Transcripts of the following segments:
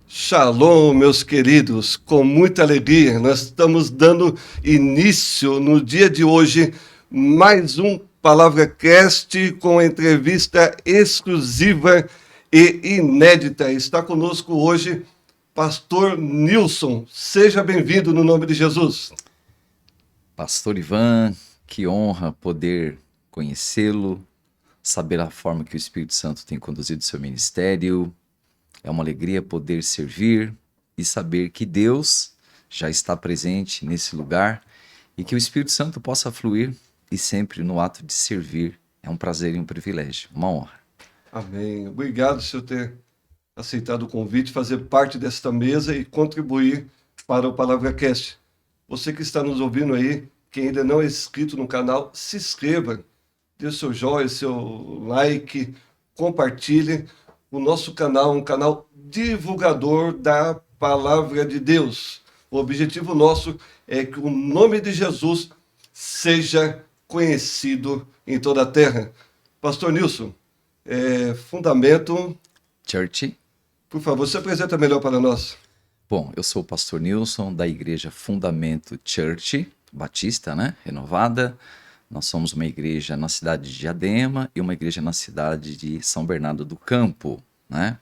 Shalom, meus queridos, com muita alegria, nós estamos dando início no dia de hoje, mais um Palavra Cast com entrevista exclusiva e inédita. Está conosco hoje Pastor Nilson. Seja bem-vindo no nome de Jesus. Pastor Ivan, que honra poder conhecê-lo, saber a forma que o Espírito Santo tem conduzido seu ministério. É uma alegria poder servir e saber que Deus já está presente nesse lugar e que o Espírito Santo possa fluir e sempre no ato de servir. É um prazer e um privilégio, uma honra. Amém. Obrigado, senhor, ter aceitado o convite, fazer parte desta mesa e contribuir para o Palavra Cast. Você que está nos ouvindo aí, que ainda não é inscrito no canal, se inscreva, dê seu joinha, seu like, compartilhe. O nosso canal é um canal divulgador da Palavra de Deus. O objetivo nosso é que o nome de Jesus seja conhecido em toda a terra. Pastor Nilson, Fundamento, Church. por favor, se apresenta melhor para nós. Bom, eu sou o pastor Nilson da igreja Fundamento Church, batista, né? Renovada. Nós somos uma igreja na cidade de Diadema e uma igreja na cidade de São Bernardo do Campo, né?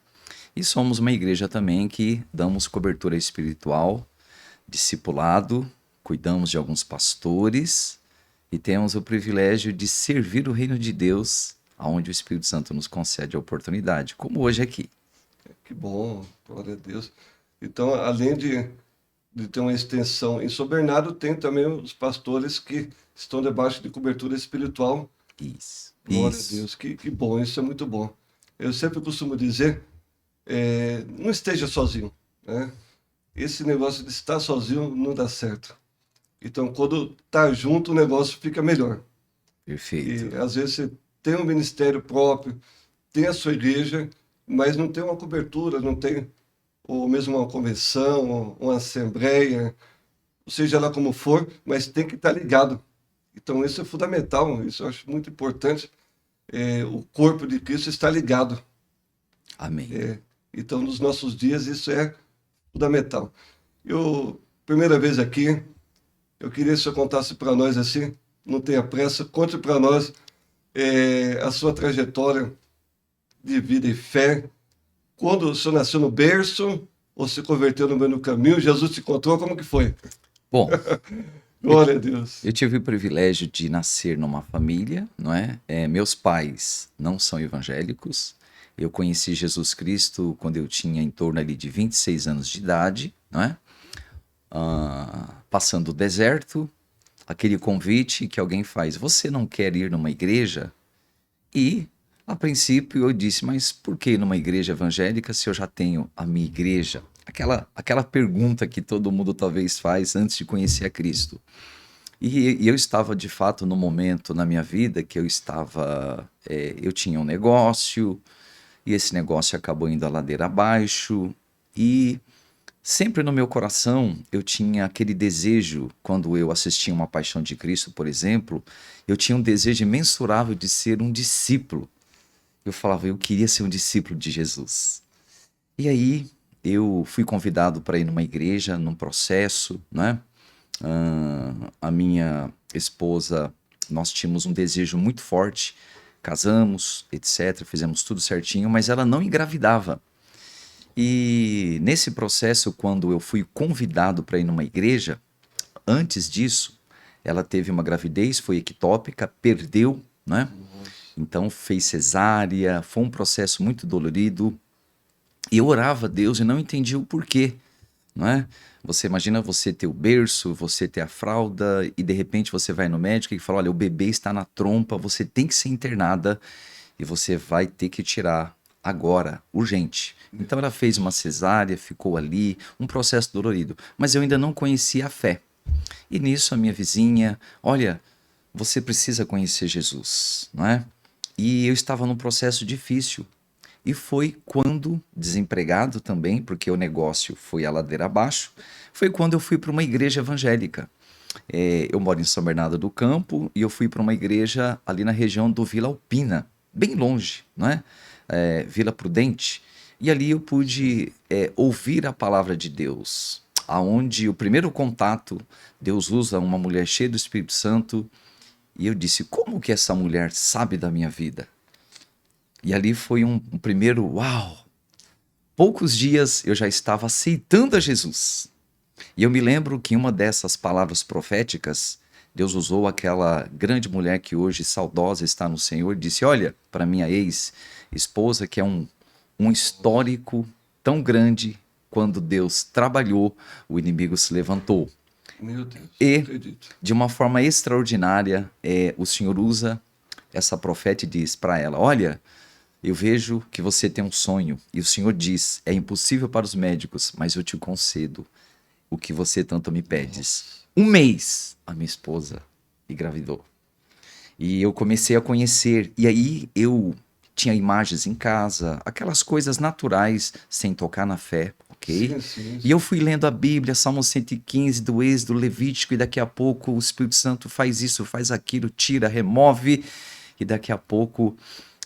E somos uma igreja também que damos cobertura espiritual, discipulado, cuidamos de alguns pastores e temos o privilégio de servir o reino de Deus, aonde o Espírito Santo nos concede a oportunidade, como hoje aqui. Que bom, glória a Deus. Então, além de ter uma extensão em São Bernardo, tem também os pastores que estão debaixo de cobertura espiritual. Isso. Glória a Isso. Deus, que bom, isso é muito bom. Eu sempre costumo dizer, não esteja sozinho, né? Esse negócio de estar sozinho não dá certo. Então, quando está junto, o negócio fica melhor. Perfeito. E às vezes você tem um ministério próprio, tem a sua igreja, mas não tem uma cobertura, não tem ou mesmo uma convenção, uma assembleia, seja lá como for, mas tem que estar ligado. Então isso é fundamental, isso eu acho muito importante. O corpo de Cristo está ligado. Amém. Então nos nossos dias isso é fundamental. Eu, primeira vez aqui, eu queria que o senhor contasse para nós assim, não tenha pressa, conte para nós a sua trajetória de vida e fé. Quando o senhor nasceu no berço, ou se converteu no meio do caminho, Jesus te encontrou, como que foi? Bom, Glória a Deus. eu tive o privilégio de nascer numa família, não é? Meus pais não são evangélicos. Eu conheci Jesus Cristo quando eu tinha em torno ali de 26 anos de idade, não é? Passando o deserto, aquele convite que alguém faz, você não quer ir numa igreja? E, a princípio, eu disse, mas por que numa igreja evangélica se eu já tenho a minha igreja? Aquela pergunta que todo mundo talvez faz antes de conhecer a Cristo. E eu estava, de fato, no momento na minha vida que eu tinha um negócio, e esse negócio acabou indo a ladeira abaixo, e sempre no meu coração eu tinha aquele desejo, quando eu assistia Uma Paixão de Cristo, por exemplo, eu tinha um desejo imensurável de ser um discípulo. Eu falava, eu queria ser um discípulo de Jesus. E aí eu fui convidado para ir numa igreja, num processo, né? A minha esposa, nós tínhamos um desejo muito forte, casamos, etc., fizemos tudo certinho, mas ela não engravidava. E nesse processo, quando eu fui convidado para ir numa igreja, antes disso, ela teve uma gravidez, foi ectópica, perdeu, né? Então fez cesárea, foi um processo muito dolorido. E eu orava a Deus e não entendia o porquê, não é? Você imagina você ter o berço, você ter a fralda e de repente você vai no médico e fala, olha, o bebê está na trompa, você tem que ser internada e você vai ter que tirar agora, urgente. Então ela fez uma cesárea, ficou ali, um processo dolorido, mas eu ainda não conhecia a fé. E nisso a minha vizinha, olha, você precisa conhecer Jesus, não é? E eu estava num processo difícil. E foi quando, desempregado também, porque o negócio foi a ladeira abaixo, foi quando eu fui para uma igreja evangélica. Eu moro em São Bernardo do Campo e eu fui para uma igreja ali na região do Vila Alpina, bem longe, não é? Vila Prudente. E ali eu pude ouvir a palavra de Deus, aonde o primeiro contato, Deus usa uma mulher cheia do Espírito Santo, e eu disse, como que essa mulher sabe da minha vida? E ali foi um primeiro uau! Poucos dias eu já estava aceitando a Jesus. E eu me lembro que em uma dessas palavras proféticas, Deus usou aquela grande mulher que hoje saudosa está no Senhor, disse, olha, para minha ex-esposa, que é um histórico tão grande, quando Deus trabalhou, o inimigo se levantou. Meu Deus, E, acredito. de uma forma extraordinária, o Senhor usa essa profeta e diz para ela, olha, eu vejo que você tem um sonho, e o Senhor diz, é impossível para os médicos, mas eu te concedo o que você tanto me pedes. Um mês, a minha esposa engravidou. E eu comecei a conhecer, e aí eu tinha imagens em casa, aquelas coisas naturais, sem tocar na fé, ok? Sim, sim, E eu fui lendo a Bíblia, Salmo 115, do Êxodo, Levítico, e daqui a pouco o Espírito Santo faz isso, faz aquilo, tira, remove, e daqui a pouco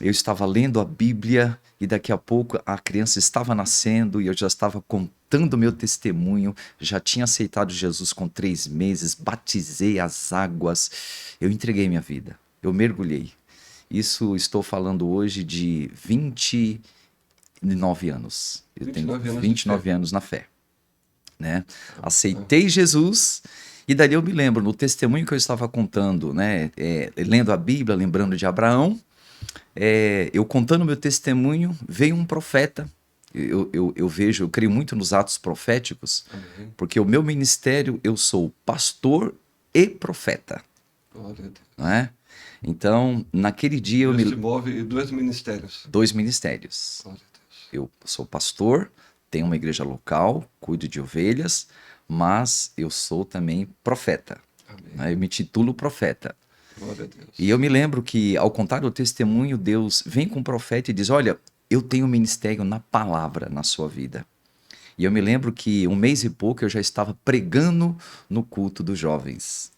eu estava lendo a Bíblia, e daqui a pouco a criança estava nascendo, e eu já estava contando meu testemunho, já tinha aceitado Jesus com 3 meses, batizei as águas, eu entreguei minha vida, eu mergulhei. Isso estou falando hoje de 29 anos. Eu tenho 29 anos de 29 fé. anos na fé, né? Aceitei Jesus e dali eu me lembro, no testemunho que eu estava contando, né? Lendo a Bíblia, lembrando de Abraão, eu contando meu testemunho, veio um profeta. Eu vejo, eu creio muito nos atos proféticos, Amém. porque o meu ministério, eu sou pastor e profeta, Glória a Deus. não é? Então, naquele dia eu Deus me... te move em 2 ministérios. 2 ministérios. Glória a Deus. Eu sou pastor, tenho uma igreja local, cuido de ovelhas, mas eu sou também profeta, Amém. né? Eu me titulo profeta. Glória a Deus. E eu me lembro que, ao contar o testemunho, Deus vem com o profeta e diz, olha, eu tenho um ministério na palavra na sua vida. E eu me lembro que 1 mês e pouco eu já estava pregando no culto dos jovens.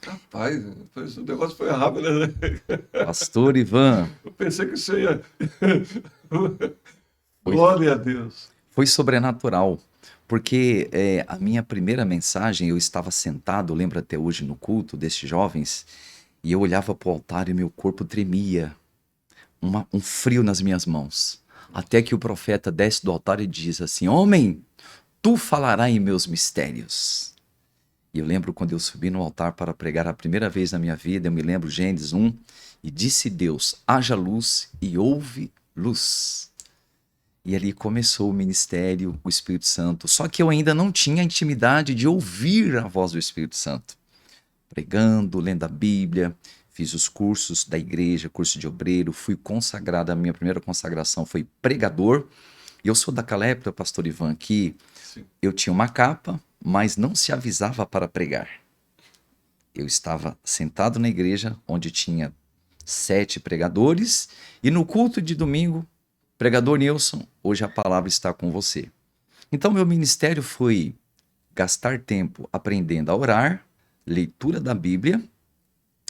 Rapaz, o negócio foi rápido, né? Pastor Ivan, Eu pensei que isso ia. Foi. Glória a Deus. foi sobrenatural, porque a minha primeira mensagem, eu estava sentado, lembro até hoje, no culto destes jovens, e eu olhava para o altar e meu corpo tremia, um frio nas minhas mãos. Até que o profeta desce do altar e diz assim, homem, tu falarás em meus mistérios. E eu lembro quando eu subi no altar para pregar a primeira vez na minha vida, eu me lembro Gênesis 1, e disse Deus, haja luz e houve luz. E ali começou o ministério, o Espírito Santo. Só que eu ainda não tinha a intimidade de ouvir a voz do Espírito Santo. Pregando, lendo a Bíblia, fiz os cursos da igreja, curso de obreiro, fui consagrado, a minha primeira consagração foi pregador. E eu sou daquela época, pastor Ivan, que Sim. eu tinha uma capa, mas não se avisava para pregar. Eu estava sentado na igreja, onde tinha 7 pregadores, e no culto de domingo, pregador Nilson, hoje a palavra está com você. Então, meu ministério foi gastar tempo aprendendo a orar, leitura da Bíblia,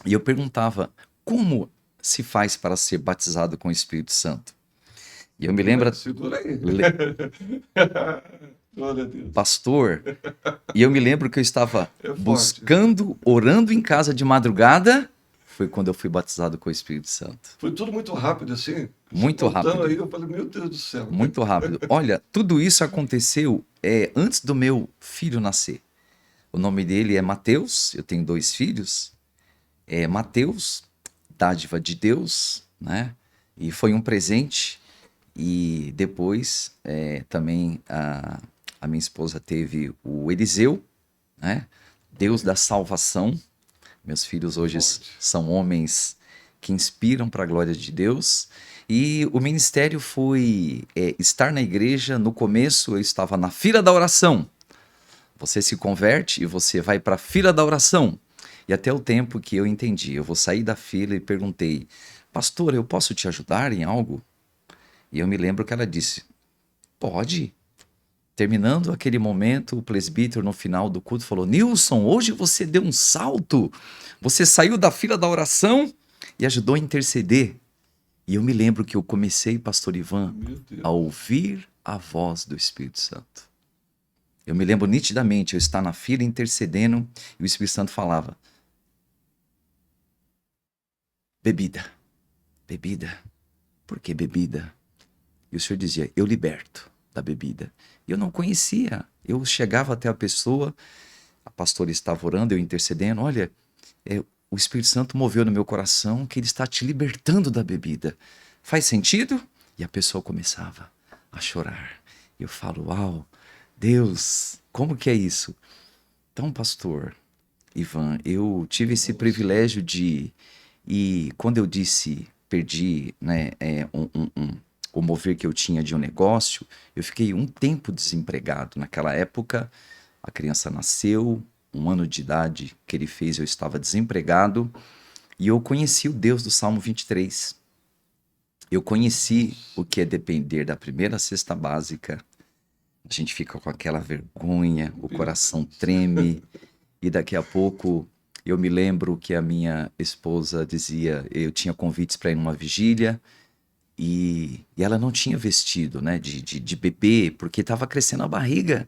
e eu perguntava, como se faz para ser batizado com o Espírito Santo? E eu me lembro... Segura aí. Glória a Deus. Pastor, e eu me lembro que eu estava É forte. buscando, orando em casa de madrugada, foi quando eu fui batizado com o Espírito Santo. Foi tudo muito rápido assim. Muito Contando rápido. Aí, eu falei, meu Deus do céu. Muito rápido. Olha, tudo isso aconteceu antes do meu filho nascer. O nome dele é Mateus, eu tenho 2 filhos. Mateus, dádiva de Deus, né? E foi um presente. E depois também a minha esposa teve o Eliseu, né? Deus da salvação. Meus filhos hoje são homens que inspiram para a glória de Deus. E o ministério foi estar na igreja. No começo eu estava na fila da oração. Você se converte e você vai para a fila da oração. E até o tempo que eu entendi, eu vou sair da fila e perguntei, pastor, eu posso te ajudar em algo? E eu me lembro que ela disse, pode. Terminando aquele momento, o presbítero no final do culto falou, Nilson, hoje você deu um salto. Você saiu da fila da oração e ajudou a interceder. E eu me lembro que eu comecei, pastor Ivan, Meu Deus. a ouvir a voz do Espírito Santo. Eu me lembro nitidamente, eu estar na fila intercedendo e o Espírito Santo falava: bebida, bebida, por que bebida? E o Senhor dizia: eu liberto da bebida. E eu não conhecia, eu chegava até a pessoa, a pastora estava orando, eu intercedendo, olha, o Espírito Santo moveu no meu coração que ele está te libertando da bebida. Faz sentido? E a pessoa começava a chorar. E eu falo: uau, Deus, como que é isso? Então, pastor Ivan, eu tive esse privilégio de... E quando eu disse, perdi, né, o mover que eu tinha de um negócio, eu fiquei um tempo desempregado. Naquela época, a criança nasceu, 1 ano de idade que ele fez, eu estava desempregado, e eu conheci o Deus do Salmo 23. Eu conheci o que é depender da primeira cesta básica. A gente fica com aquela vergonha, o coração treme, e daqui a pouco eu me lembro que a minha esposa dizia, eu tinha convites para ir numa vigília, e ela não tinha vestido, né, de bebê, porque estava crescendo a barriga.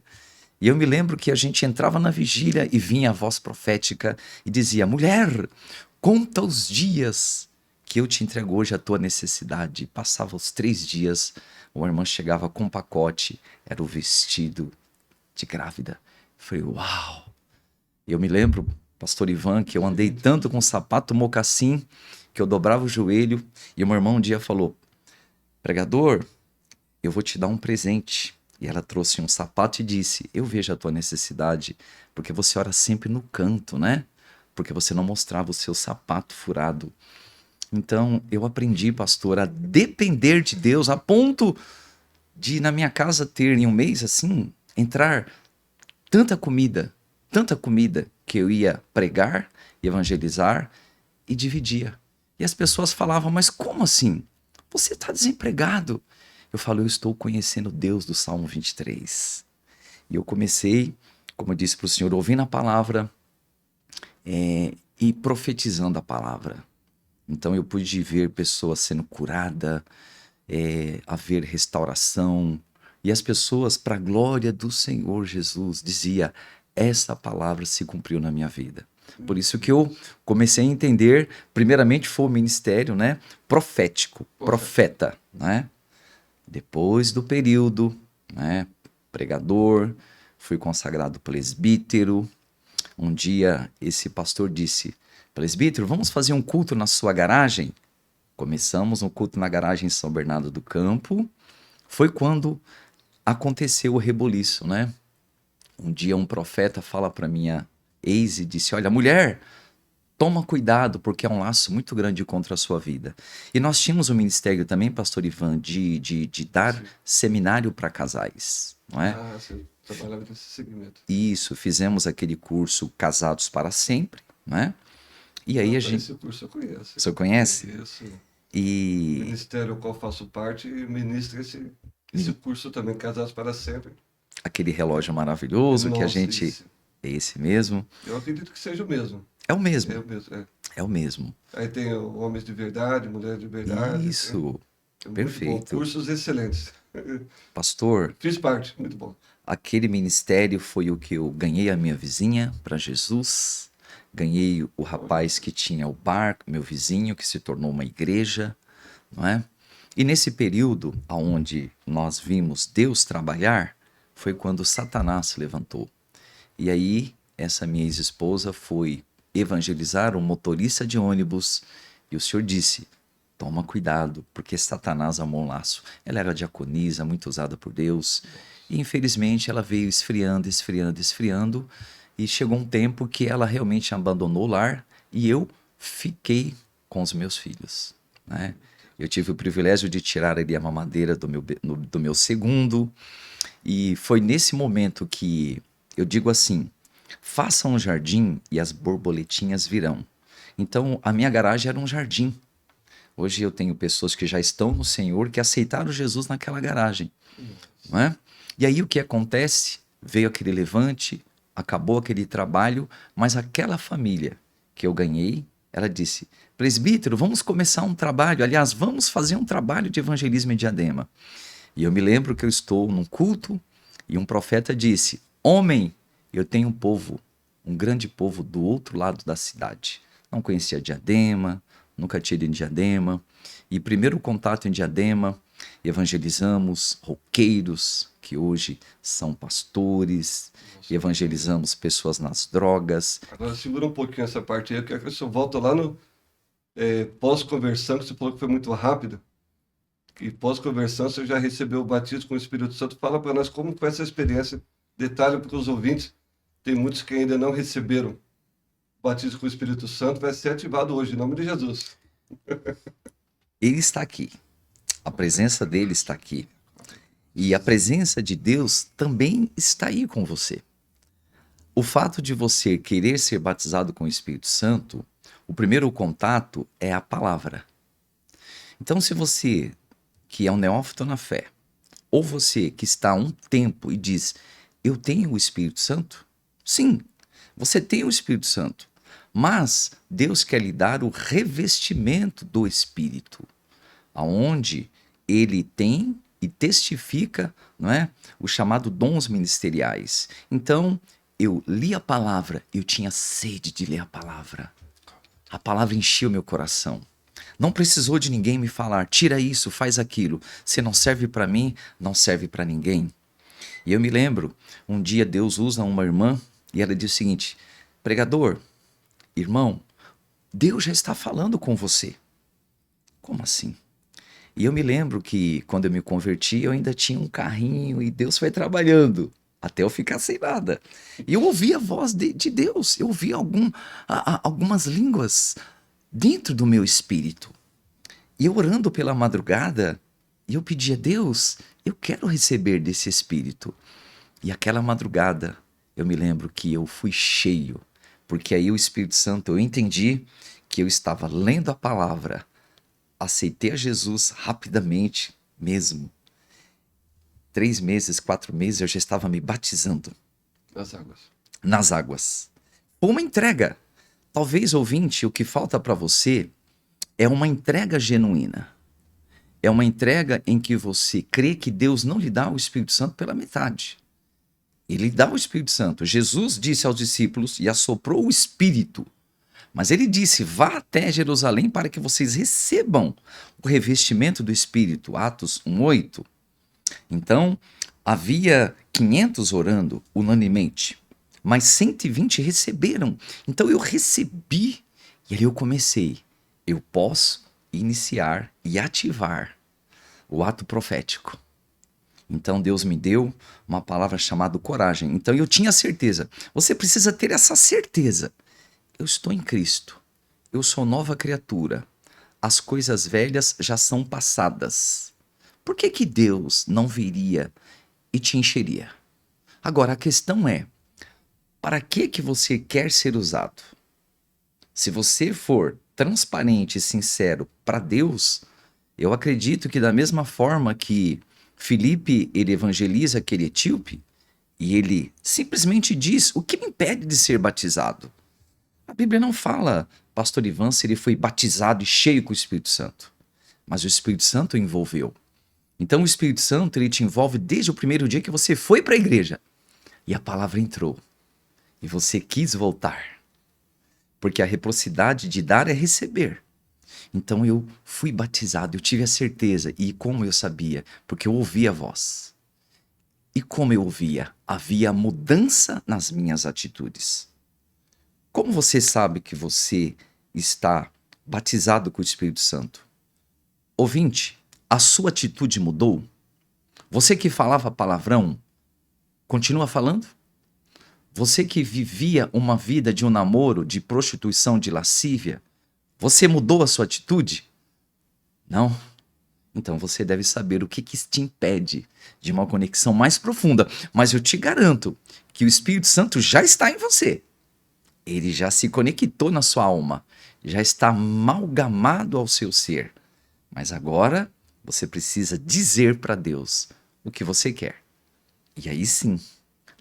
E eu me lembro que a gente entrava na vigília e vinha a voz profética e dizia: mulher, conta os dias que eu te entrego hoje a tua necessidade. Passava os 3 dias, uma irmã chegava com um pacote, era o vestido de grávida. Eu falei: uau! E eu me lembro, pastor Ivan, que eu andei tanto com sapato mocassim que eu dobrava o joelho, e o meu irmão um dia falou: pregador, eu vou te dar um presente. E ela trouxe um sapato e disse: eu vejo a tua necessidade, porque você ora sempre no canto, né? Porque você não mostrava o seu sapato furado. Então, eu aprendi, pastor, a depender de Deus a ponto de, na minha casa, ter em um mês, assim, entrar tanta comida, que eu ia pregar, evangelizar e dividia. E as pessoas falavam: mas como assim? Você está desempregado? Eu falo: eu estou conhecendo Deus do Salmo 23. E eu comecei, como eu disse para o senhor, ouvindo a palavra e profetizando a palavra. Então eu pude ver pessoas sendo curadas, haver restauração. E as pessoas, para a glória do Senhor Jesus, dizia: essa palavra se cumpriu na minha vida. Por isso que eu comecei a entender, primeiramente foi o ministério, né, profético, profeta, né? Depois do período, né, pregador, fui consagrado presbítero. Um dia esse pastor disse: presbítero, vamos fazer um culto na sua garagem? Começamos um culto na garagem em São Bernardo do Campo. Foi quando aconteceu o reboliço, né? Um dia um profeta fala para minha ex e disse: olha, mulher, toma cuidado, porque é um laço muito grande contra a sua vida. E nós tínhamos um ministério também, pastor Ivan, de dar Sim. seminário para casais, não é? Ah, você trabalhava nesse segmento. Isso, fizemos aquele curso Casados para Sempre, né? E aí a gente... Esse curso eu conheço. Você conhece? Conheço. O E ministério ao qual faço parte ministra esse curso também, Casados para Sempre. aquele relógio maravilhoso que a Nossa, gente... isso. É esse mesmo? Eu acredito que seja o mesmo. É o É mesmo, o mesmo, é. é o mesmo. Aí tem o Homens de Verdade, Mulheres de Verdade. Isso, É muito bom. perfeito. Cursos excelentes. Pastor, Fiz parte, muito bom. aquele ministério foi o que eu ganhei a minha vizinha para Jesus, ganhei o rapaz que tinha o bar, meu vizinho, que se tornou uma igreja, não é? E nesse período onde nós vimos Deus trabalhar, foi quando Satanás se levantou. E aí, essa minha ex-esposa foi evangelizar um motorista de ônibus, e o Senhor disse: toma cuidado, porque Satanás amou um laço. Ela era diaconisa, muito usada por Deus, e infelizmente ela veio esfriando, esfriando, esfriando, e chegou um tempo que ela realmente abandonou o lar, e eu fiquei com os meus filhos, né? Eu tive o privilégio de tirar ali a mamadeira do meu segundo, e foi nesse momento que eu digo assim: faça um jardim e as borboletinhas virão. Então, a minha garagem era um jardim. Hoje eu tenho pessoas que já estão no Senhor, que aceitaram Jesus naquela garagem, não é? E aí o que acontece? Veio aquele levante, acabou aquele trabalho, mas aquela família que eu ganhei, ela disse: presbítero, vamos começar um trabalho. Aliás, vamos fazer um trabalho de evangelismo em Diadema. E eu me lembro que eu estou num culto e um profeta disse: homem, eu tenho um povo, um grande povo do outro lado da cidade. Não conhecia Diadema, nunca tinha ido em Diadema. E primeiro contato em Diadema, evangelizamos roqueiros, que hoje são pastores, evangelizamos pessoas nas drogas. Agora segura um pouquinho essa parte aí, eu quero que você volta lá no pós-conversão, que você falou que foi muito rápido. E pós-conversão você já recebeu o batismo com o Espírito Santo. Fala para nós como foi essa experiência. Detalhe para os ouvintes, tem muitos que ainda não receberam o batismo com o Espírito Santo, vai ser ativado hoje, em nome de Jesus. Ele está aqui. A presença dele está aqui. E a presença de Deus também está aí com você. O fato de você querer ser batizado com o Espírito Santo, o primeiro contato é a palavra. Então, se você, que é um neófito na fé, ou você que está há um tempo e diz, eu tenho o Espírito Santo? Sim, você tem o Espírito Santo, mas Deus quer lhe dar o revestimento do Espírito, aonde ele tem e testifica, não é, o chamado dons ministeriais. Então, eu li a palavra, eu tinha sede de ler a palavra. A palavra encheu meu coração. Não precisou de ninguém me falar, tira isso, faz aquilo. Se não serve para mim, não serve para ninguém. E eu me lembro, um dia Deus usa uma irmã e ela diz o seguinte, pregador, irmão, Deus já está falando com você. Como assim? E eu me lembro que quando eu me converti, eu ainda tinha um carrinho e Deus foi trabalhando até eu ficar sem nada. E eu ouvi a voz de Deus, eu ouvi algumas línguas dentro do meu espírito. E eu orando pela madrugada, eu pedi a Deus, eu quero receber desse espírito. E aquela madrugada, eu me lembro que eu fui cheio, porque aí o Espírito Santo, eu entendi que eu estava lendo a palavra, aceitei a Jesus rapidamente mesmo. 3 meses, 4 meses, eu já estava me batizando. Nas águas. Nas águas. Foi uma entrega. Talvez, ouvinte, o que falta para você é uma entrega genuína. É uma entrega em que você crê que Deus não lhe dá o Espírito Santo pela metade. Ele dá o Espírito Santo. Jesus disse aos discípulos e assoprou o Espírito. Mas ele disse, vá até Jerusalém para que vocês recebam o revestimento do Espírito. Atos 1:8. Então, havia 500 orando unanimemente, mas 120 receberam. Então eu recebi e ali eu comecei. Eu posso iniciar e ativar o ato profético. Então Deus me deu uma palavra chamada coragem. Então eu tinha certeza. Você precisa ter essa certeza. Eu estou em Cristo. Eu sou nova criatura. As coisas velhas já são passadas. Por que Deus não viria e te encheria? Agora, a questão é, para que você quer ser usado? Se você for transparente e sincero para Deus, eu acredito que da mesma forma que Filipe, ele evangeliza aquele etíope, e ele simplesmente diz, o que me impede de ser batizado? A Bíblia não fala, pastor Ivan, se ele foi batizado e cheio com o Espírito Santo. Mas o Espírito Santo o envolveu. Então o Espírito Santo, ele te envolve desde o primeiro dia que você foi para a igreja. E a palavra entrou. E você quis voltar. Porque a reciprocidade de dar é receber. Então eu fui batizado, eu tive a certeza. E como eu sabia? Porque eu ouvi a voz. E como eu ouvia? Havia mudança nas minhas atitudes. Como você sabe que você está batizado com o Espírito Santo? Ouvinte, a sua atitude mudou? Você que falava palavrão, continua falando? Você que vivia uma vida de um namoro, de prostituição, de lascívia, você mudou a sua atitude? Não? Então você deve saber o que te impede de uma conexão mais profunda. Mas eu te garanto que o Espírito Santo já está em você. Ele já se conectou na sua alma, já está amalgamado ao seu ser. Mas agora você precisa dizer para Deus o que você quer. E aí sim,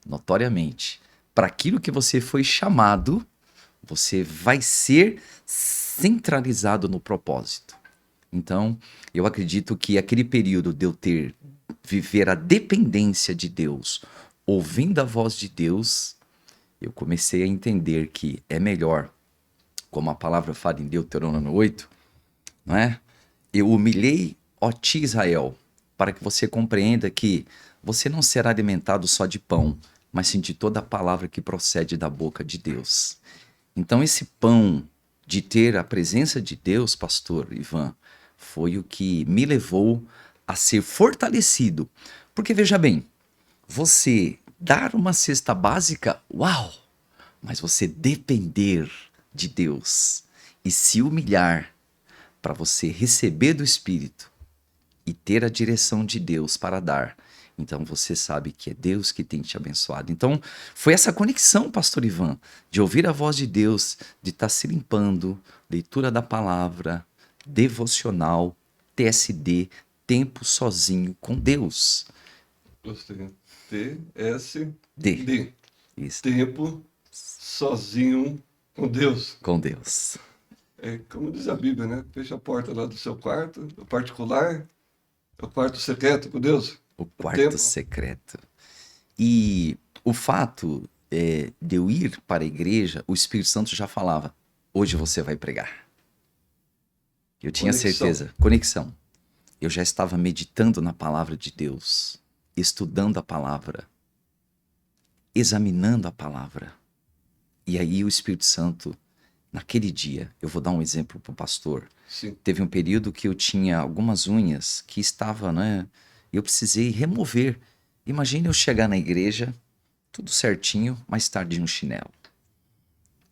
notoriamente, para aquilo que você foi chamado, você vai ser centralizado no propósito. Então, eu acredito que aquele período de eu viver a dependência de Deus, ouvindo a voz de Deus, eu comecei a entender que é melhor, como a palavra fala em Deuteronômio 8, não é? Eu humilhei, ó ti Israel, para que você compreenda que você não será alimentado só de pão, mas sim de toda a palavra que procede da boca de Deus. Então esse pão de ter a presença de Deus, pastor Ivan, foi o que me levou a ser fortalecido. Porque veja bem, você dar uma cesta básica, uau! Mas você depender de Deus e se humilhar para você receber do Espírito e ter a direção de Deus para dar, então você sabe que é Deus que tem te abençoado. Então foi essa conexão, pastor Ivan, de ouvir a voz de Deus, de estar se limpando, leitura da palavra, devocional, TSD, tempo sozinho com Deus. Gostei. TSD. D. Isso. Tempo sozinho com Deus. Com Deus. É como diz a Bíblia, né? Fecha a porta lá do seu quarto, o particular, o quarto secreto com Deus. O quarto Tempo. secreto. E o fato de eu ir para a igreja, o Espírito Santo já falava, hoje você vai pregar. Eu tinha certeza. Conexão. Eu já estava meditando na palavra de Deus, estudando a palavra, examinando a palavra. E aí o Espírito Santo, naquele dia, eu vou dar um exemplo para o pastor. Sim. Teve um período que eu tinha algumas unhas que estavam, né? Eu precisei remover. Imagina eu chegar na igreja, tudo certinho, mais tarde um chinelo.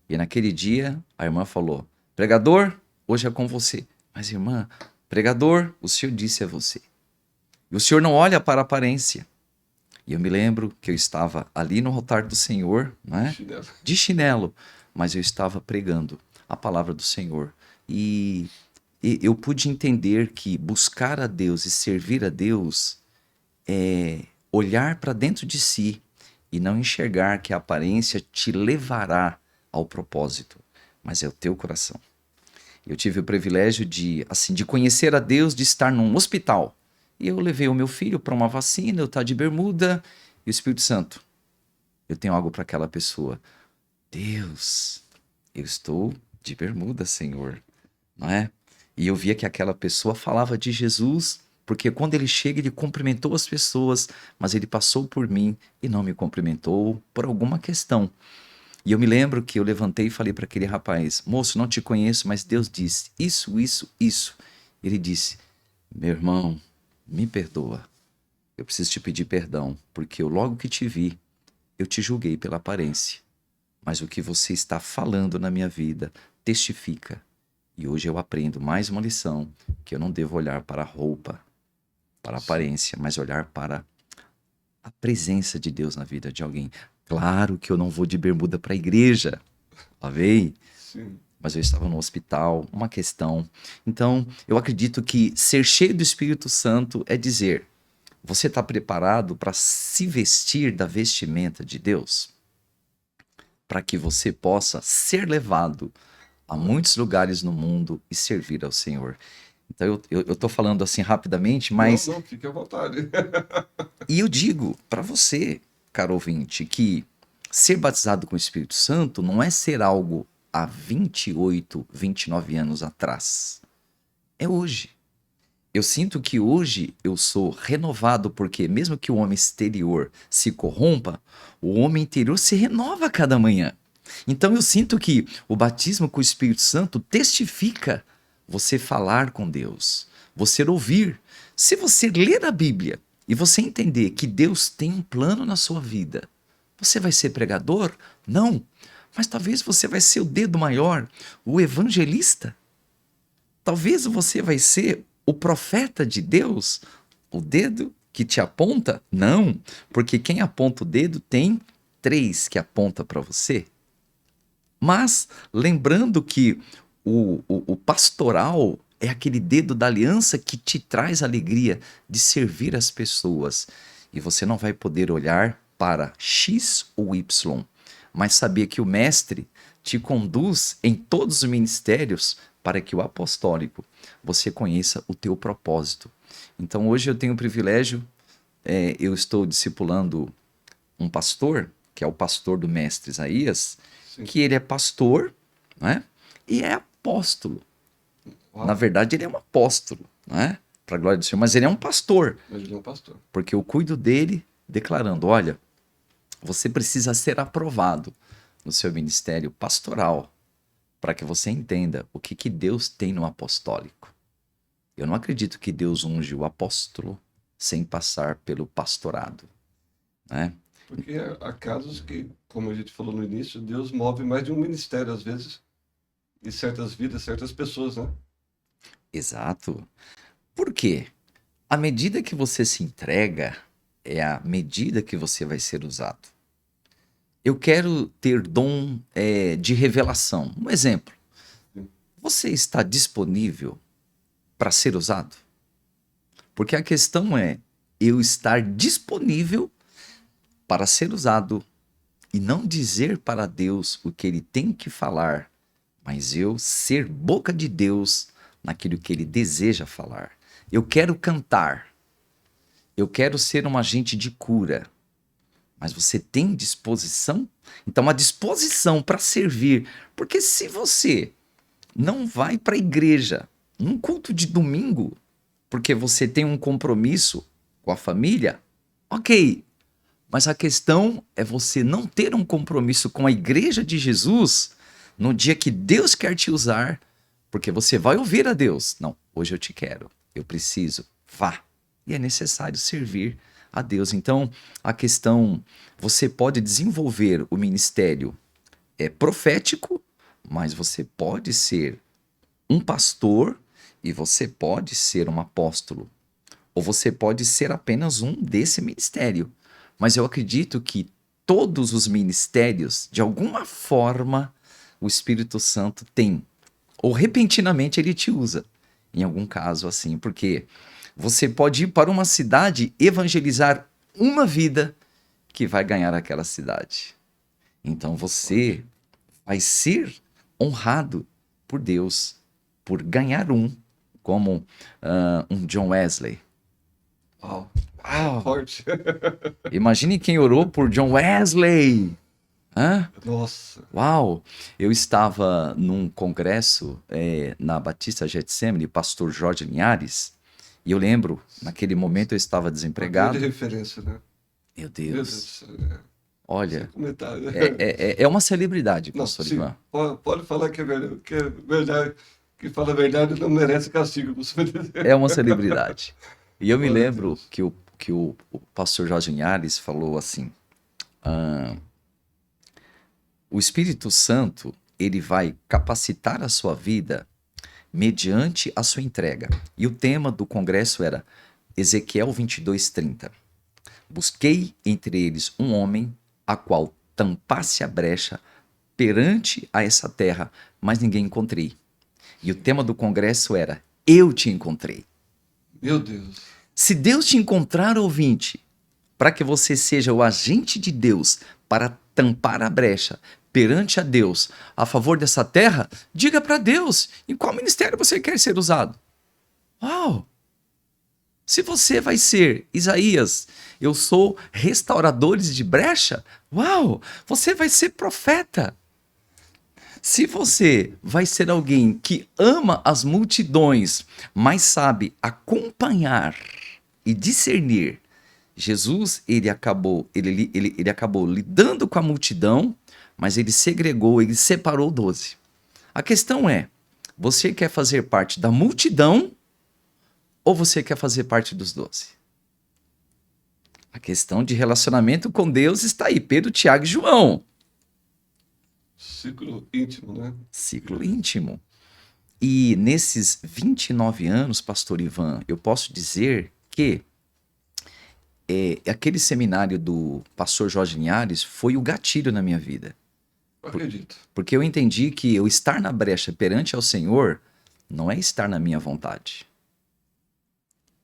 E naquele dia, a irmã falou, pregador, hoje é com você. Mas irmã, pregador, o senhor disse a você. E o senhor não olha para a aparência. E eu me lembro que eu estava ali no altar do Senhor, né? De chinelo, mas eu estava pregando a palavra do Senhor. E eu pude entender que buscar a Deus e servir a Deus é olhar para dentro de si e não enxergar que a aparência te levará ao propósito, mas é o teu coração. Eu tive o privilégio de conhecer a Deus, de estar num hospital. E eu levei o meu filho para uma vacina, eu estava de bermuda, e o Espírito Santo, eu tenho algo para aquela pessoa. Deus, eu estou de bermuda, Senhor, não é? E eu via que aquela pessoa falava de Jesus, porque quando ele chega, ele cumprimentou as pessoas, mas ele passou por mim e não me cumprimentou por alguma questão. E eu me lembro que eu levantei e falei para aquele rapaz, moço, não te conheço, mas Deus disse isso, isso, isso. Ele disse, meu irmão, me perdoa, eu preciso te pedir perdão, porque eu logo que te vi, eu te julguei pela aparência. Mas o que você está falando na minha vida testifica. E hoje eu aprendo mais uma lição, que eu não devo olhar para a roupa, para a aparência, mas olhar para a presença de Deus na vida de alguém. Claro que eu não vou de bermuda para a igreja, amém? Sim. Mas eu estava no hospital, uma questão. Então, eu acredito que ser cheio do Espírito Santo é dizer, você está preparado para se vestir da vestimenta de Deus? Para que você possa ser levado a muitos lugares no mundo e servir ao Senhor. Então, eu estou falando assim rapidamente, mas... Não, fique à vontade. E eu digo para você, caro ouvinte, que ser batizado com o Espírito Santo não é ser algo há 28, 29 anos atrás. É hoje. Eu sinto que hoje eu sou renovado porque mesmo que o homem exterior se corrompa, o homem interior se renova a cada manhã. Então eu sinto que o batismo com o Espírito Santo testifica você falar com Deus, você ouvir. Se você ler a Bíblia e você entender que Deus tem um plano na sua vida, você vai ser pregador? Não. Mas talvez você vai ser o dedo maior, o evangelista. Talvez você vai ser o profeta de Deus, o dedo que te aponta? Não, porque quem aponta o dedo tem 3 que aponta para você. Mas lembrando que o pastoral é aquele dedo da aliança que te traz a alegria de servir as pessoas. E você não vai poder olhar para X ou Y, mas saber que o mestre te conduz em todos os ministérios para que o apostólico você conheça o teu propósito. Então hoje eu tenho o privilégio, eu estou discipulando um pastor, que é o pastor do mestre Isaías, Sim. que ele é pastor, né? E é apóstolo. Uau. Na verdade, ele é um apóstolo, né? Para a glória do Senhor, mas ele é um pastor, Mas ele é um pastor. porque eu cuido dele declarando, olha, você precisa ser aprovado no seu ministério pastoral para que você entenda o que Deus tem no apostólico. Eu não acredito que Deus unge o apóstolo sem passar pelo pastorado, né? Porque há casos que, como a gente falou no início, Deus move mais de um ministério, às vezes, em certas vidas, certas pessoas, né? Exato. Por quê? À medida que você se entrega, é a medida que você vai ser usado. Eu quero ter dom de revelação. Um exemplo. Você está disponível para ser usado? Porque a questão é eu estar disponível para ser usado e não dizer para Deus o que ele tem que falar, mas eu ser boca de Deus naquilo que ele deseja falar. Eu quero cantar, eu quero ser um agente de cura, mas você tem disposição? Então, a disposição para servir, porque se você não vai para a igreja num culto de domingo, porque você tem um compromisso com a família, ok. Mas a questão é você não ter um compromisso com a igreja de Jesus no dia que Deus quer te usar, porque você vai ouvir a Deus. Não, hoje eu te quero, eu preciso, vá. E é necessário servir a Deus. Então, a questão, você pode desenvolver o ministério profético, mas você pode ser um pastor e você pode ser um apóstolo. Ou você pode ser apenas um desse ministério. Mas eu acredito que todos os ministérios, de alguma forma, o Espírito Santo tem. Ou repentinamente ele te usa. Em algum caso assim. Porque você pode ir para uma cidade evangelizar uma vida que vai ganhar aquela cidade. Então você vai ser honrado por Deus por ganhar como um John Wesley. Uau. Uau. Forte. Imagine quem orou por John Wesley. Hã? Nossa. Uau! Eu estava num congresso na Batista Getsemane, pastor Jorge Linhares, e eu lembro, naquele momento eu estava Uma desempregado. grande referência, né? Meu Meu Deus do Deus, céu. olha, Sem comentário. é uma celebridade, Não, pastor sim, Ivan. pode falar que é verdade, que fala a verdade não merece castigo, costumo dizer. É uma celebridade. E eu me Glória a lembro Deus. que o pastor Jorge Linhares falou assim, o Espírito Santo, ele vai capacitar a sua vida mediante a sua entrega. E o tema do congresso era Ezequiel 22:30. Busquei entre eles um homem a qual tampasse a brecha perante a essa terra, mas ninguém encontrei. E o tema do congresso era Eu te encontrei. Meu Deus. Se Deus te encontrar, ouvinte, para que você seja o agente de Deus para tampar a brecha perante a Deus a favor dessa terra, diga para Deus em qual ministério você quer ser usado. Uau! Se você vai ser Isaías, eu sou restauradores de brecha, uau! Você vai ser profeta. Se você vai ser alguém que ama as multidões, mas sabe acompanhar e discernir, Jesus ele acabou lidando com a multidão, mas ele segregou, ele separou 12. A questão é, você quer fazer parte da multidão ou você quer fazer parte dos 12? A questão de relacionamento com Deus está aí, Pedro, Tiago e João. Ciclo íntimo, né? Ciclo íntimo. E nesses 29 anos, pastor Ivan, eu posso dizer que aquele seminário do pastor Jorge Linhares foi o gatilho na minha vida. Eu acredito. Porque eu entendi que eu estar na brecha perante ao Senhor não é estar na minha vontade.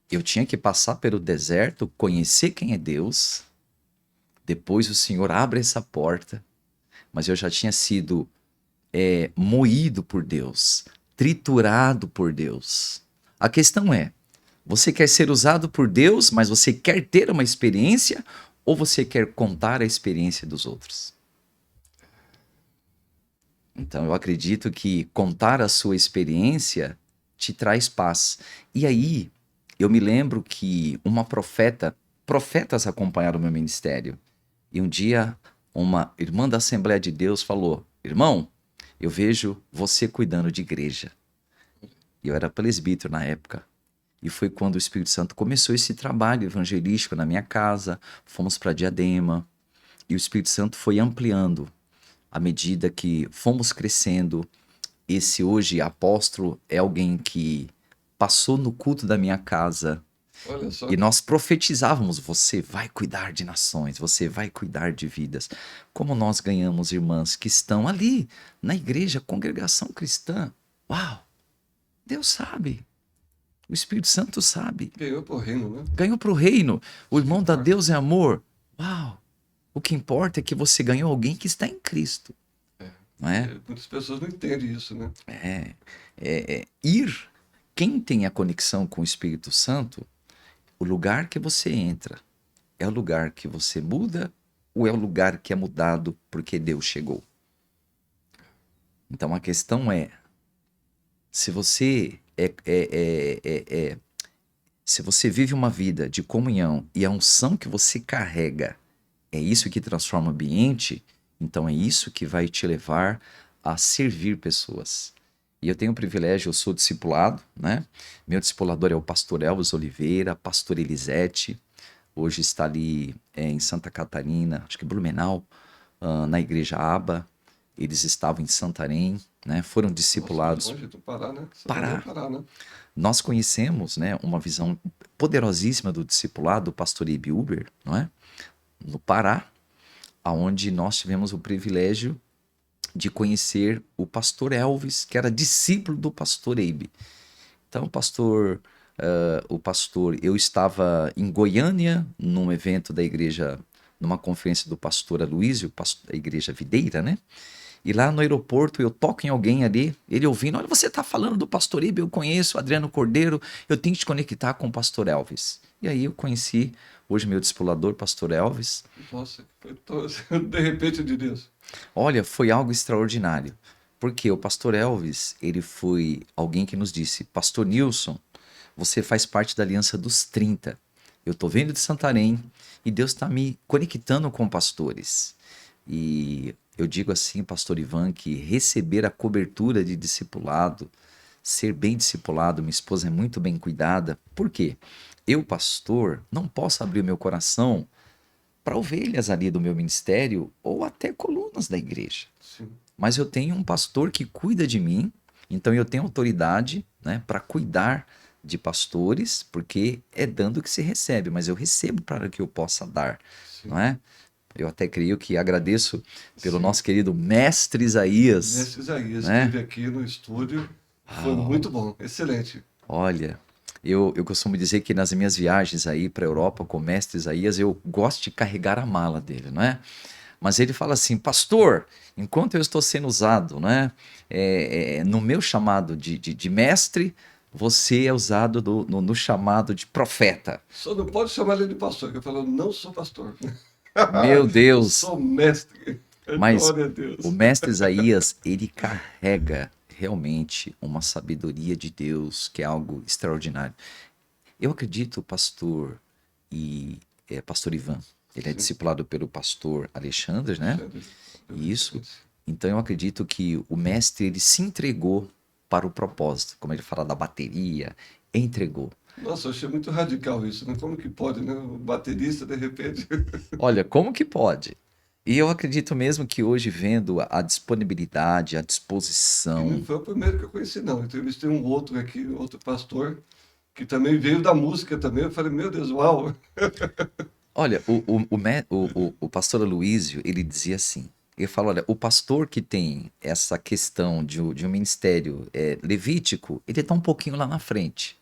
Eu tinha que passar pelo deserto, conhecer quem é Deus. Depois o Senhor abre essa porta. Mas eu já tinha sido moído por Deus triturado por Deus. A questão é, você quer ser usado por Deus, mas você quer ter uma experiência ou você quer contar a experiência dos outros? Então, eu acredito que contar a sua experiência te traz paz. E aí, eu me lembro que uma profetas acompanharam o meu ministério. E um dia, uma irmã da Assembleia de Deus falou: Irmão, eu vejo você cuidando de igreja. E eu era presbítero na época. E foi quando o Espírito Santo começou esse trabalho evangelístico na minha casa. Fomos para Diadema. E o Espírito Santo foi ampliando à medida que fomos crescendo. Esse hoje apóstolo é alguém que passou no culto da minha casa Olha só. e nós profetizávamos: você vai cuidar de nações, você vai cuidar de vidas. Como nós ganhamos irmãs que estão ali na igreja, congregação cristã. Uau! Deus sabe. O Espírito Santo sabe. Ganhou pro reino, né? Ganhou para o reino. O irmão da importa. Deus é amor. Uau! O que importa é que você ganhou alguém que está em Cristo. Não é? Muitas pessoas não entendem isso, né? Ir. Quem tem a conexão com o Espírito Santo, o lugar que você entra é o lugar que você muda ou é o lugar que é mudado porque Deus chegou? Então a questão é, se você se você vive uma vida de comunhão e a unção que você carrega é isso que transforma o ambiente, então é isso que vai te levar a servir pessoas. E eu tenho o privilégio, eu sou discipulado, né? Meu discipulador é o pastor Elvis Oliveira, pastor Elisete, hoje está ali em Santa Catarina, acho que Blumenau, na igreja Aba. Eles estavam em Santarém, né? Foram discipulados. Nossa, longe do Pará, né? Pará. Né? Nós conhecemos, né, uma visão poderosíssima do discipulado, do pastor Ibe Uber, não é? No Pará, aonde nós tivemos o privilégio de conhecer o pastor Elvis, que era discípulo do pastor Ibe. Então, eu estava em Goiânia, num evento da igreja, numa conferência do pastor Aloísio, da igreja Videira, né? E lá no aeroporto eu toco em alguém ali, ele ouvindo: olha, você está falando do pastor Ibe, eu conheço Adriano Cordeiro, eu tenho que te conectar com o pastor Elvis. E aí eu conheci hoje meu discipulador, pastor Elvis. Nossa, foi de repente de Deus. Olha, foi algo extraordinário, porque o pastor Elvis, ele foi alguém que nos disse: pastor Nilson, você faz parte da Aliança dos 30. Eu estou vindo de Santarém e Deus está me conectando com pastores. E eu digo assim, pastor Ivan, que receber a cobertura de discipulado, ser bem discipulado, minha esposa é muito bem cuidada. Por quê? Eu, pastor, não posso abrir o meu coração para ovelhas ali do meu ministério ou até colunas da igreja. Sim. Mas eu tenho um pastor que cuida de mim, então eu tenho autoridade, né, para cuidar de pastores, porque é dando que se recebe, mas eu recebo para que eu possa dar, Sim. não é? Eu até creio que agradeço pelo Sim. nosso querido mestre Isaías. Mestre Isaías, né? esteve aqui no estúdio, foi muito bom, excelente. Olha, eu costumo dizer que nas minhas viagens aí para a Europa com o mestre Isaías, eu gosto de carregar a mala dele, não é? Mas ele fala assim: pastor, enquanto eu estou sendo usado, né, no meu chamado de mestre, você é usado no chamado de profeta. Só não pode chamar ele de pastor, que eu falo: não sou pastor. Meu Deus! Eu sou mestre. Mas Glória a Deus. o mestre Isaías, ele carrega realmente uma sabedoria de Deus que é algo extraordinário. Eu acredito, pastor pastor Ivan, ele é Sim. discipulado pelo pastor Alexandre, né? Isso. Sim. Então eu acredito que o mestre, ele se entregou para o propósito, como ele fala da bateria, entregou. Nossa, eu achei muito radical isso, né? Como que pode, né? O baterista, de repente. Olha, como que pode? E eu acredito mesmo que hoje, vendo a disponibilidade, a E disposição. não foi o primeiro que eu conheci, não. Eu entrevistei um outro aqui, outro pastor, que também veio da música também. Eu falei: meu Deus, uau! Olha, o pastor Aloísio, ele dizia assim, ele fala: olha, o pastor que tem essa questão de um ministério levítico, ele está um pouquinho lá na frente,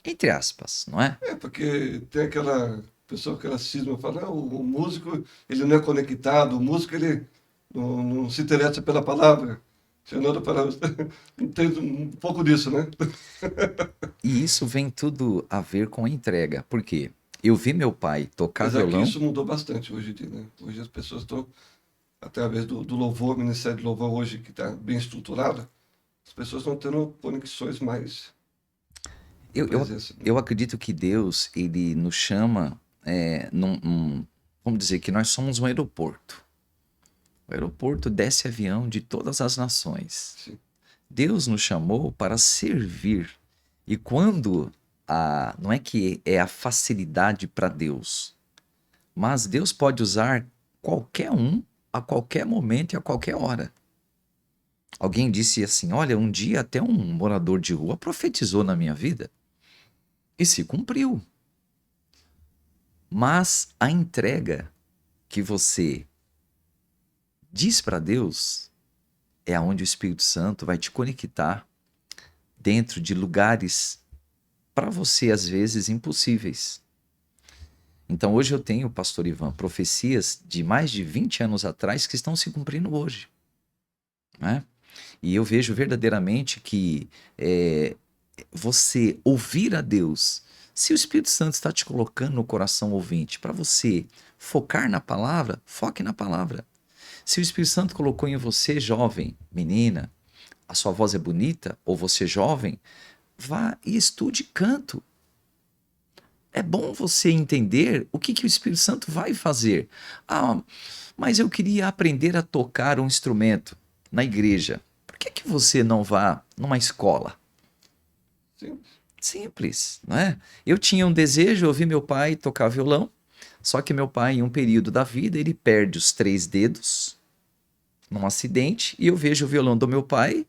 entre aspas, não é? É, porque tem aquela pessoa que ela cisma, fala: "Ah, o músico, ele não é conectado, o músico, ele não se interessa pela palavra." Tirando para... Tem um pouco disso, né? E isso vem tudo a ver com a entrega. Por quê? Eu vi meu pai tocar Apesar que violão. isso mudou bastante hoje em dia, né? Hoje as pessoas estão, através do louvor, o Ministério de Louvor hoje, que está bem estruturado, as pessoas estão tendo conexões mais de Eu, eu, presença. eu acredito que Deus, ele nos chama, vamos dizer que nós somos um aeroporto. O aeroporto desce avião de todas as nações. Sim. Deus nos chamou para servir. E quando não é que é a facilidade para Deus, mas Deus pode usar qualquer um a qualquer momento e a qualquer hora. Alguém disse assim: olha, um dia até um morador de rua profetizou na minha vida e se cumpriu. Mas a entrega que você diz para Deus é aonde o Espírito Santo vai te conectar dentro de lugares para você às vezes impossíveis. Então hoje eu tenho, pastor Ivan, profecias de mais de 20 anos atrás que estão se cumprindo hoje, né? E eu vejo verdadeiramente que você ouvir a Deus, se o Espírito Santo está te colocando no coração ouvinte para você focar na palavra, foque na palavra. Se o Espírito Santo colocou em você, jovem, menina, a sua voz é bonita, ou você jovem, vá e estude canto. É bom você entender o que o Espírito Santo vai fazer. Ah, mas eu queria aprender a tocar um instrumento na igreja. Por que você não vá numa escola? Sim. Simples, não é? Eu tinha um desejo, eu ouvi meu pai tocar violão, só que meu pai, em um período da vida, ele perde os 3 dedos num acidente e eu vejo o violão do meu pai,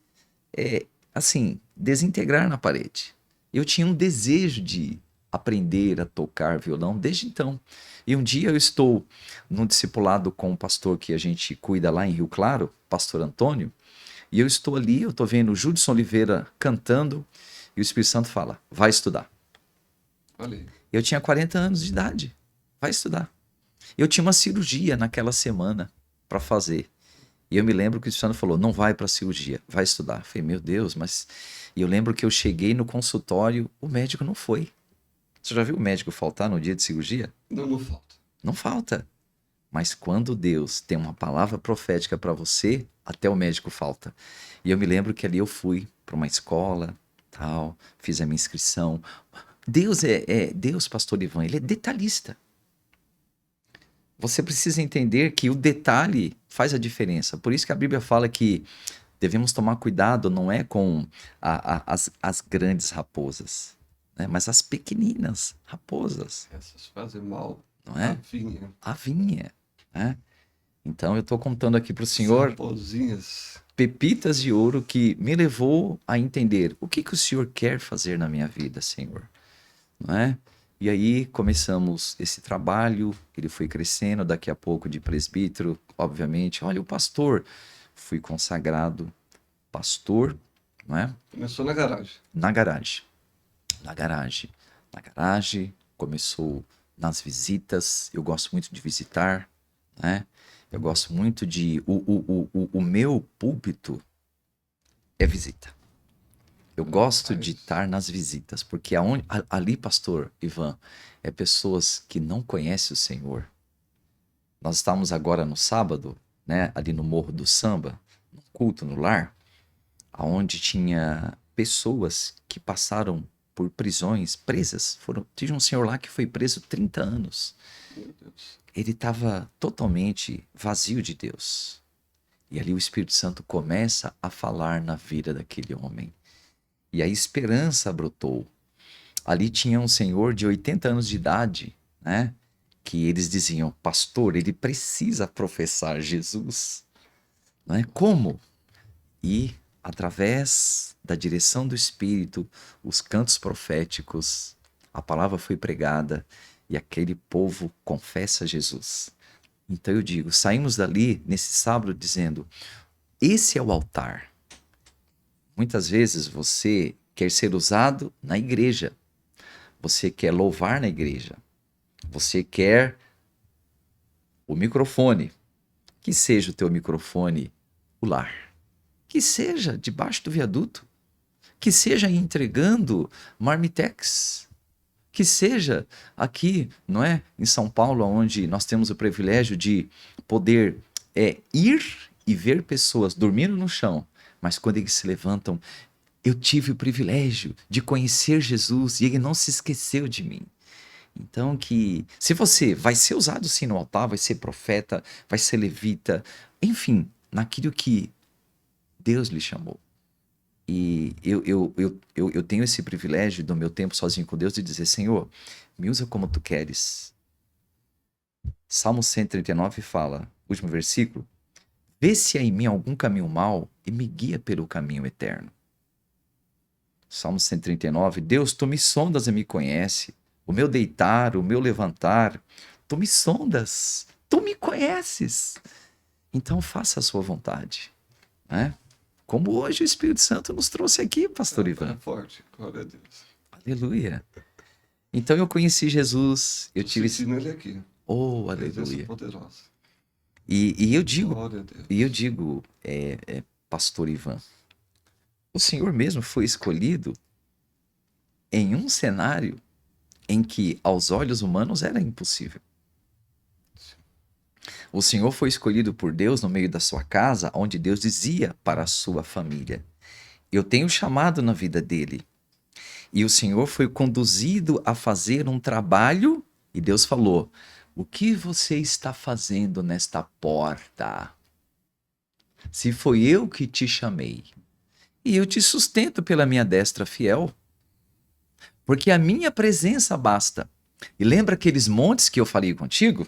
assim, desintegrar na parede. Eu tinha um desejo de aprender a tocar violão desde então. E um dia eu estou num discipulado com um pastor que a gente cuida lá em Rio Claro, pastor Antônio, e eu estou ali, eu estou vendo o Judson Oliveira cantando, e o Espírito Santo fala: vai estudar. Olha aí. Eu tinha 40 anos de idade. Vai estudar. Eu tinha uma cirurgia naquela semana para fazer. E eu me lembro que o Espírito Santo falou: não vai para a cirurgia, vai estudar. Eu falei: meu Deus, mas... E eu lembro que eu cheguei no consultório, o médico não foi. Você já viu o médico faltar no dia de cirurgia? Não, não falta. Não falta. Mas quando Deus tem uma palavra profética para você, até o médico falta. E eu me lembro que ali eu fui para uma escola, tal, fiz a minha inscrição. Deus Deus, pastor Ivan, ele é detalhista. Você precisa entender que o detalhe faz a diferença. Por isso que a Bíblia fala que devemos tomar cuidado, não é com as grandes raposas, né? Mas as pequeninas raposas, Essas fazem mal. não é? Vinha. A vinha, né? Então eu estou contando aqui para o Essas Senhor raposinhas. pepitas de ouro que me levou a entender o que o Senhor quer fazer na minha vida, Senhor, não é? E aí começamos esse trabalho, ele foi crescendo, daqui a pouco de presbítero, obviamente. Olha, o pastor, fui consagrado pastor, não é? Começou na garagem. Na garagem. Na garagem. Na garagem, começou nas visitas, eu gosto muito de visitar, né? Eu gosto muito de... O meu púlpito é visita. Eu gosto de estar nas visitas, porque ali, pastor Ivan, é pessoas que não conhecem o Senhor. Nós estávamos agora no sábado, né, ali no Morro do Samba, no culto no lar, onde tinha pessoas que passaram por prisões, presas. Tinha um senhor lá que foi preso 30 anos. Meu Deus. Ele estava totalmente vazio de Deus. E ali o Espírito Santo começa a falar na vida daquele homem. E a esperança brotou. Ali tinha um senhor de 80 anos de idade, né? Que eles diziam: pastor, ele precisa professar Jesus. Não é? Como? E, através da direção do Espírito, os cantos proféticos, a palavra foi pregada e aquele povo confessa Jesus. Então eu digo, saímos dali nesse sábado dizendo: esse é o altar. Muitas vezes você quer ser usado na igreja, você quer louvar na igreja, você quer o microfone, que seja o teu microfone o lar, Que seja debaixo do viaduto, que seja entregando marmitex, que seja aqui, não é, em São Paulo, onde nós temos o privilégio de poder ir e ver pessoas dormindo no chão, mas quando eles se levantam, eu tive o privilégio de conhecer Jesus e ele não se esqueceu de mim. Então que, se você vai ser usado sim no altar, vai ser profeta, vai ser levita, enfim, naquilo que Deus lhe chamou. E eu tenho esse privilégio do meu tempo sozinho com Deus de dizer, Senhor, me usa como tu queres. Salmo 139 fala, último versículo, vê se há em mim algum caminho mau e me guia pelo caminho eterno. Salmo 139, Deus, tu me sondas e me conhece. O meu deitar, o meu levantar, tu me sondas, tu me conheces. Então faça a sua vontade, né? Como hoje o Espírito Santo nos trouxe aqui, pastor Ivan. É forte, glória a Deus. Aleluia. Então eu conheci Jesus, eu tive... sentindo ele aqui. Oh, Presença aleluia. poderosa. E eu digo, Glória a Deus. pastor Ivan, o Senhor mesmo foi escolhido em um cenário em que aos olhos humanos era impossível. O Senhor foi escolhido por Deus no meio da sua casa, onde Deus dizia para a sua família, eu tenho chamado na vida dele. E o Senhor foi conduzido a fazer um trabalho, e Deus falou, o que você está fazendo nesta porta? Se foi eu que te chamei, e eu te sustento pela minha destra fiel, porque a minha presença basta. E lembra aqueles montes que eu falei contigo?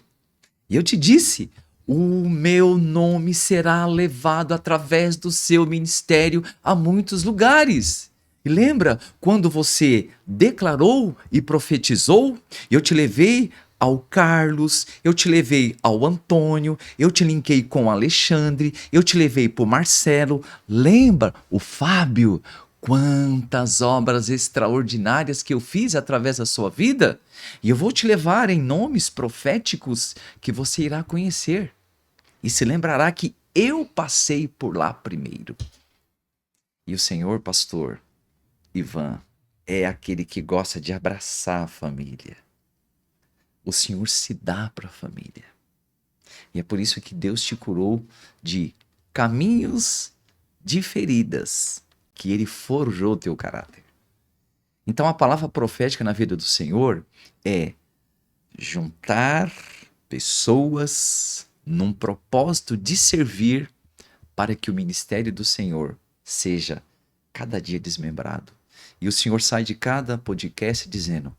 E eu te disse, o meu nome será levado através do seu ministério a muitos lugares. E lembra quando você declarou e profetizou? Eu te levei ao Carlos, eu te levei ao Antônio, eu te linkei com o Alexandre, eu te levei para o Marcelo. Lembra o Fábio? Quantas obras extraordinárias que eu fiz através da sua vida? E eu vou te levar em nomes proféticos que você irá conhecer. E se lembrará que eu passei por lá primeiro. E o Senhor, pastor Ivan, é aquele que gosta de abraçar a família. O Senhor se dá para a família. E é por isso que Deus te curou de caminhos de feridas, que Ele forjou o teu caráter. Então a palavra profética na vida do Senhor é juntar pessoas num propósito de servir para que o ministério do Senhor seja cada dia desmembrado. E o Senhor sai de cada podcast dizendo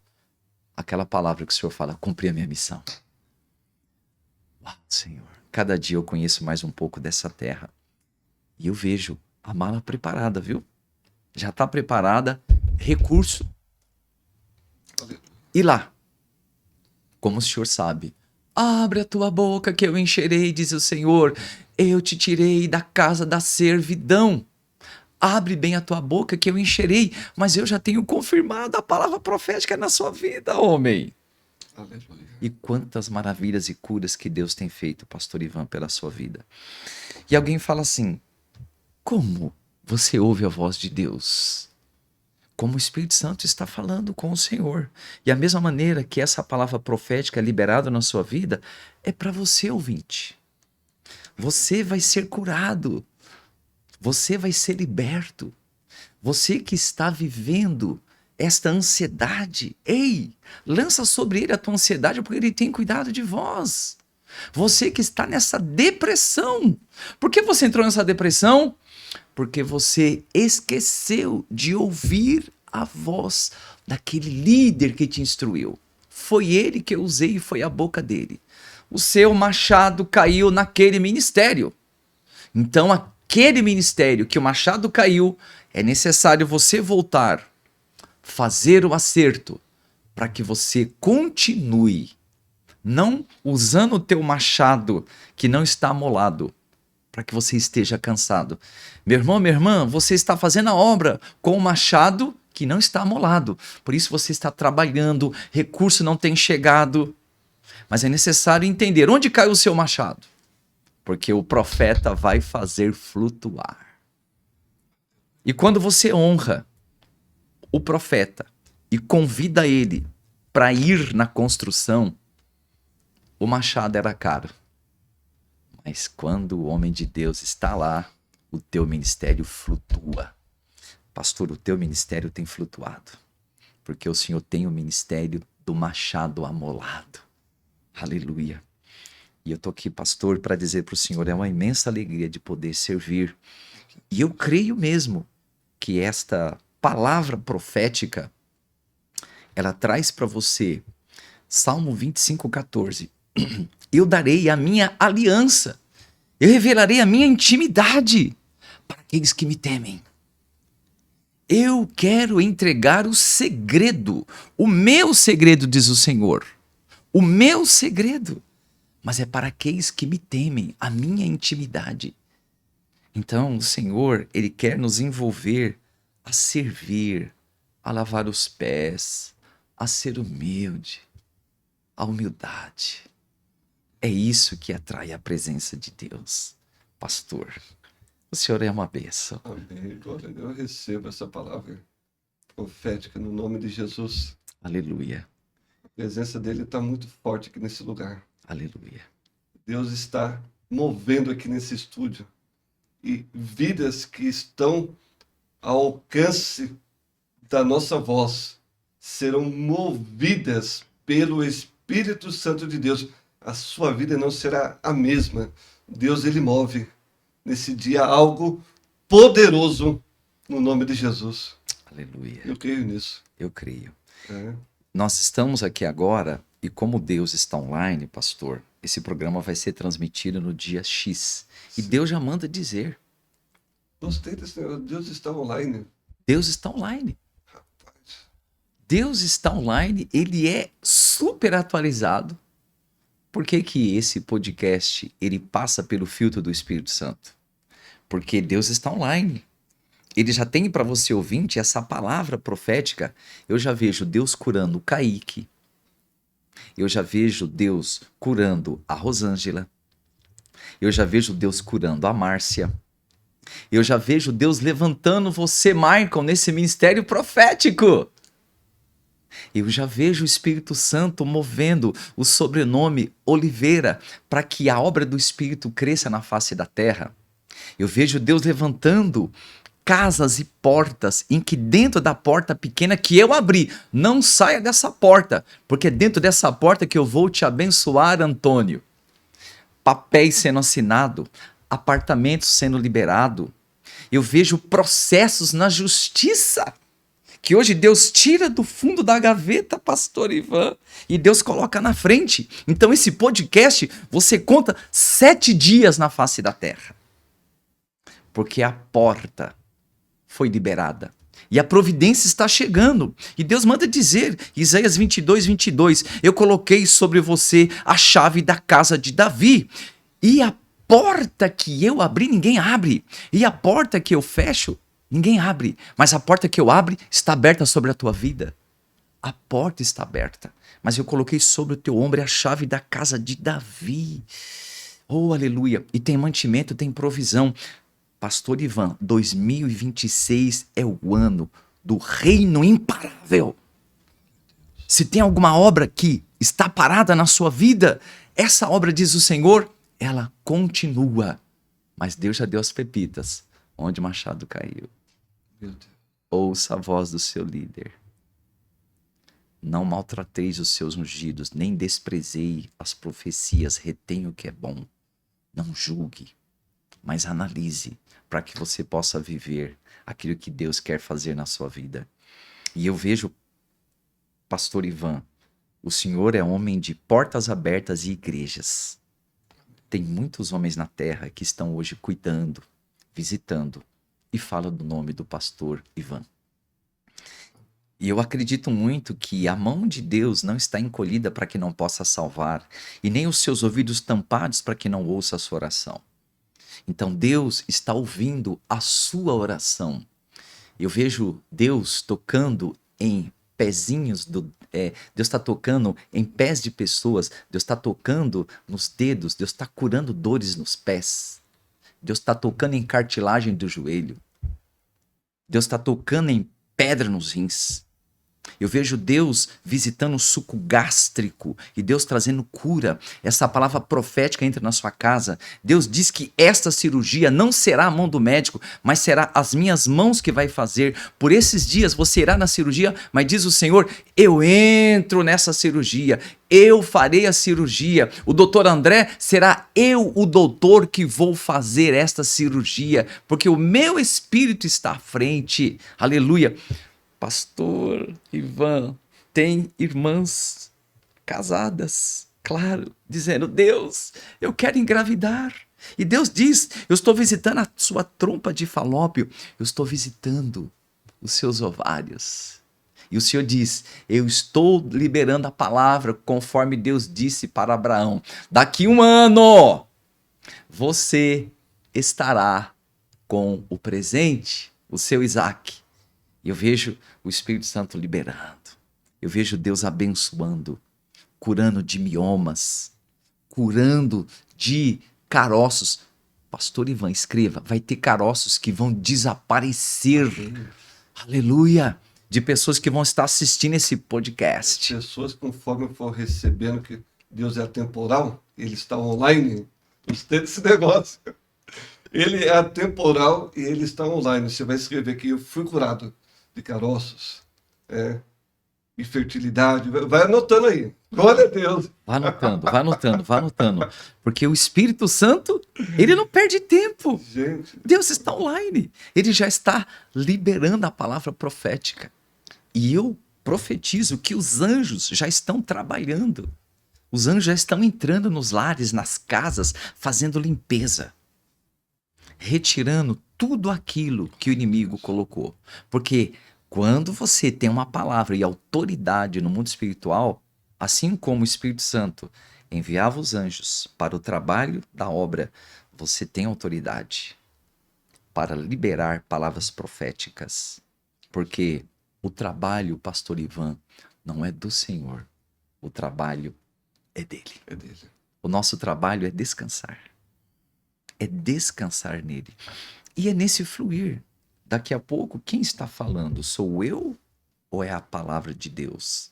aquela palavra que o Senhor fala, cumpri a minha missão. Uau, Senhor, cada dia eu conheço mais um pouco dessa terra. E eu vejo a mala preparada, viu? Já está preparada, recurso. E lá, como o Senhor sabe, abre a tua boca que eu encherei, diz o Senhor, eu te tirei da casa da servidão. Abre bem a tua boca que eu encherei, mas eu já tenho confirmado a palavra profética na sua vida, homem. Aleluia. E quantas maravilhas e curas que Deus tem feito, pastor Ivan, pela sua vida. E alguém fala assim, como você ouve a voz de Deus? Como o Espírito Santo está falando com o Senhor. E a mesma maneira que essa palavra profética é liberada na sua vida, é para você, ouvinte. Você vai ser curado. Você vai ser liberto. Você que está vivendo esta ansiedade, ei, lança sobre ele a tua ansiedade porque ele tem cuidado de vós. Você que está nessa depressão. Por que você entrou nessa depressão? Porque você esqueceu de ouvir a voz daquele líder que te instruiu. Foi ele que eu usei e foi a boca dele. O seu machado caiu naquele ministério. Então, aquele ministério que o machado caiu, é necessário você voltar, fazer o acerto, para que você continue, não usando o teu machado que não está amolado, para que você esteja cansado. Meu irmão, minha irmã, você está fazendo a obra com o machado que não está amolado. Por isso você está trabalhando, recurso não tem chegado. Mas é necessário entender onde caiu o seu machado. Porque o profeta vai fazer flutuar. E quando você honra o profeta e convida ele para ir na construção, o machado era caro. Mas quando o homem de Deus está lá, o teu ministério flutua. Pastor, o teu ministério tem flutuado, porque o Senhor tem o ministério do machado amolado. Aleluia. E eu estou aqui, pastor, para dizer para o Senhor, é uma imensa alegria de poder servir. E eu creio mesmo que esta palavra profética, ela traz para você, Salmo 25:14. Eu darei a minha aliança, eu revelarei a minha intimidade para aqueles que me temem. Eu quero entregar o segredo, o meu segredo, diz o Senhor, o meu segredo, mas é para aqueles que me temem, a minha intimidade. Então, o Senhor, Ele quer nos envolver a servir, a lavar os pés, a ser humilde, a humildade. É isso que atrai a presença de Deus. Pastor, o Senhor é uma bênção. Amém. Glória a Deus. Eu recebo essa palavra profética no nome de Jesus. Aleluia, A presença dele está muito forte aqui nesse lugar. aleluia. Deus está movendo aqui nesse estúdio. E vidas que estão ao alcance da nossa voz serão movidas pelo Espírito Santo de Deus. A sua vida não será a mesma. Deus, ele move nesse dia algo poderoso no nome de Jesus. Aleluia. Eu creio nisso. Eu creio. É. Nós estamos aqui agora e como Deus está online, pastor, esse programa vai ser transmitido no dia X. E Deus já manda dizer, Gostei desse negócio. Deus está online. Deus está online. Rapaz. Deus está online, ele é super atualizado. Por que que esse podcast, ele passa pelo filtro do Espírito Santo? Porque Deus está online. Ele já tem para você ouvinte essa palavra profética. Eu já vejo Deus curando o Kaique. Eu já vejo Deus curando a Rosângela. Eu já vejo Deus curando a Márcia. Eu já vejo Deus levantando você, Michael, nesse ministério profético. Eu já vejo o Espírito Santo movendo o sobrenome Oliveira para que a obra do Espírito cresça na face da terra. Eu vejo Deus levantando casas e portas em que dentro da porta pequena que eu abri, não saia dessa porta, porque é dentro dessa porta que eu vou te abençoar, Antônio. Papéis sendo assinado, apartamentos sendo liberado. Eu vejo processos na justiça que hoje Deus tira do fundo da gaveta, pastor Ivan, e Deus coloca na frente. Então esse podcast, você conta 7 dias na face da terra. Porque a porta foi liberada. E a providência está chegando. E Deus manda dizer, Isaías 22:22, eu coloquei sobre você a chave da casa de Davi. E a porta que eu abri, ninguém abre. E a porta que eu fecho, ninguém abre. Mas a porta que eu abro está aberta sobre a tua vida. A porta está aberta. Mas eu coloquei sobre o teu ombro a chave da casa de Davi. Oh, aleluia. E tem mantimento, tem provisão. Pastor Ivan, 2026 é o ano do reino imparável. Se tem alguma obra que está parada na sua vida, essa obra, diz o Senhor, ela continua. Mas Deus já deu as pepitas, onde o machado caiu. Meu Deus. Ouça a voz do seu líder. Não maltrateis os seus ungidos, nem desprezei as profecias, retenha o que é bom. Não julgue, mas analise, para que você possa viver aquilo que Deus quer fazer na sua vida. E eu vejo, pastor Ivan, o senhor é homem de portas abertas e igrejas. Tem muitos homens na terra que estão hoje cuidando, visitando, e fala do nome do pastor Ivan. E eu acredito muito que a mão de Deus não está encolhida para que não possa salvar, e nem os seus ouvidos tampados para que não ouça a sua oração. Então Deus está ouvindo a sua oração. Eu vejo Deus tocando em pezinhos, Deus está tocando em pés de pessoas, Deus está tocando nos dedos, Deus está curando dores nos pés, Deus está tocando em cartilagem do joelho. Deus está tocando em pedra nos rins. Eu vejo Deus visitando o suco gástrico e Deus trazendo cura. Essa palavra profética entra na sua casa. Deus diz que esta cirurgia não será a mão do médico, mas será as minhas mãos que vai fazer. Por esses dias você irá na cirurgia, mas diz o Senhor, eu entro nessa cirurgia, eu farei a cirurgia. O doutor André será eu o doutor que vou fazer esta cirurgia, porque o meu espírito está à frente. Aleluia. Pastor Ivan tem irmãs casadas, claro, dizendo, Deus, eu quero engravidar. E Deus diz, eu estou visitando a sua trompa de falópio, eu estou visitando os seus ovários. E o Senhor diz, eu estou liberando a palavra conforme Deus disse para Abraão. Daqui 1 ano, você estará com o presente, o seu Isaac. Eu vejo o Espírito Santo liberando. Eu vejo Deus abençoando, curando de miomas, curando de caroços. Pastor Ivan, escreva, vai ter caroços que vão desaparecer. Aleluia! De pessoas que vão estar assistindo esse podcast. As pessoas, conforme for recebendo que Deus é atemporal, ele está online, gostei desse negócio. Ele é atemporal e ele está online. Você vai escrever aqui, eu fui curado de caroços, infertilidade, vai anotando aí, glória a Deus. Vai anotando, vai anotando, vai anotando, porque o Espírito Santo, ele não perde tempo, Gente, Deus está online, ele já está liberando a palavra profética, e eu profetizo que os anjos já estão trabalhando, os anjos já estão entrando nos lares, nas casas, fazendo limpeza, retirando tudo aquilo que o inimigo colocou, porque quando você tem uma palavra e autoridade no mundo espiritual, assim como o Espírito Santo enviava os anjos para o trabalho da obra, você tem autoridade para liberar palavras proféticas. Porque o trabalho, pastor Ivan, não é do Senhor. O trabalho é dele. é dele. O nosso trabalho é descansar. É descansar nele. E é nesse fluir. Daqui a pouco, quem está falando? Sou eu ou é a palavra de Deus?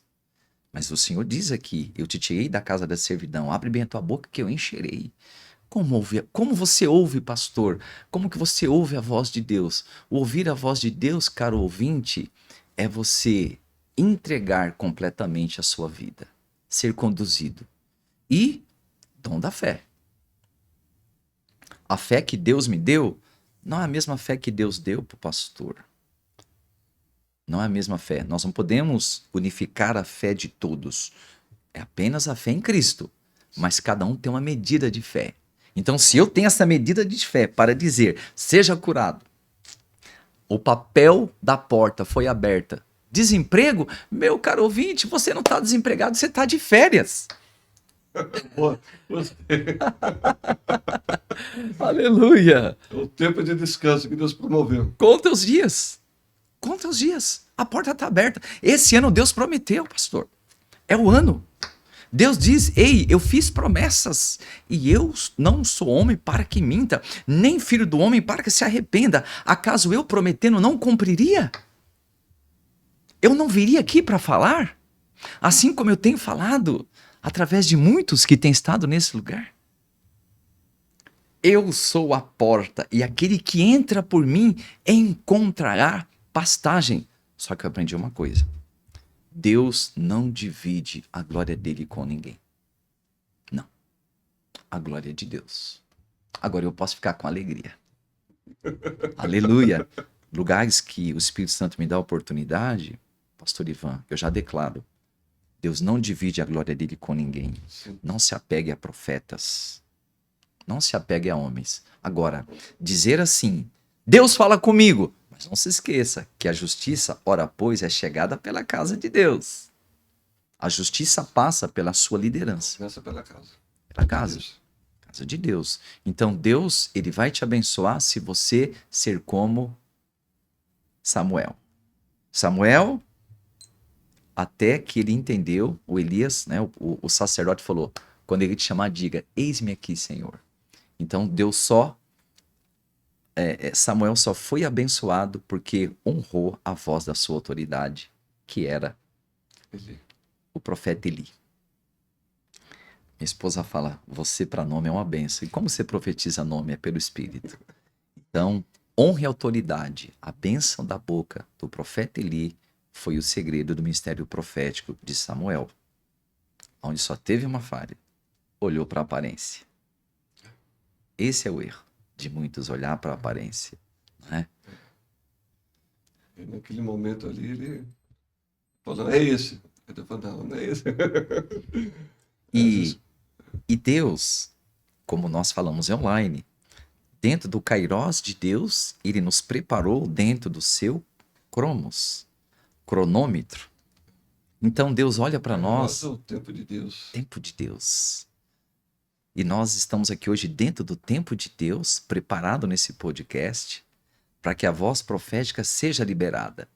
Mas o Senhor diz aqui, eu te tirei da casa da servidão, abre bem a tua boca que eu encherei. Como você ouve, pastor? Como que você ouve a voz de Deus? O ouvir a voz de Deus, caro ouvinte, é você entregar completamente a sua vida, ser conduzido. E dom da fé. A fé que Deus me deu não é a mesma fé que Deus deu para o pastor. Não é a mesma fé. Nós não podemos unificar a fé de todos. É apenas a fé em Cristo. Mas cada um tem uma medida de fé. Então, se eu tenho essa medida de fé para dizer, seja curado, o papel da porta foi aberta. Desemprego? Meu caro ouvinte, você não está desempregado, você está de férias. Boa, gostei. Aleluia. É o tempo de descanso que Deus promoveu. Conta os dias. Conta os dias. A porta está aberta. Esse ano Deus prometeu, pastor. É o ano. Deus diz, ei, eu fiz promessas e eu não sou homem para que minta, nem filho do homem para que se arrependa. Acaso eu prometendo não cumpriria? Eu não viria aqui para falar? Assim como eu tenho falado através de muitos que têm estado nesse lugar. Eu sou a porta e aquele que entra por mim encontrará pastagem. Só que eu aprendi uma coisa. Deus não divide a glória dele com ninguém. Não. A glória é de Deus. Agora eu posso ficar com alegria. Aleluia. Lugares que o Espírito Santo me dá a oportunidade, pastor Ivan, eu já declaro. Deus não divide a glória dele com ninguém. Sim. Não se apegue a profetas. Não se apegue a homens. Agora, dizer assim, Deus fala comigo. Mas não se esqueça que a justiça, ora pois, é chegada pela casa de Deus. A justiça passa pela sua liderança. Começa pela casa. Pela casa. Casa de Deus. Então Deus, ele vai te abençoar se você ser como Samuel. Samuel, até que ele entendeu, o Elias, né, o sacerdote falou, quando ele te chamar, diga, eis-me aqui, Senhor. Então Deus só Samuel só foi abençoado porque honrou a voz da sua autoridade, que era Ele- o profeta Eli. Minha esposa fala, você para nome é uma benção. E como você profetiza nome? É pelo Espírito. Então, honra e autoridade. A bênção da boca do profeta Eli foi o segredo do ministério profético de Samuel, onde só teve uma falha. Olhou para a aparência. Esse é o erro de muitos, olhar para a aparência. Né? E naquele momento ali, ele falou, é esse. Ele falou, não é esse. Às vezes, E Deus, como nós falamos online, dentro do Kairós de Deus, ele nos preparou dentro do seu cronômetro. Então Deus olha para nós, é o tempo de Deus. tempo de Deus. E nós estamos aqui hoje dentro do tempo de Deus, preparado nesse podcast, para que a voz profética seja liberada,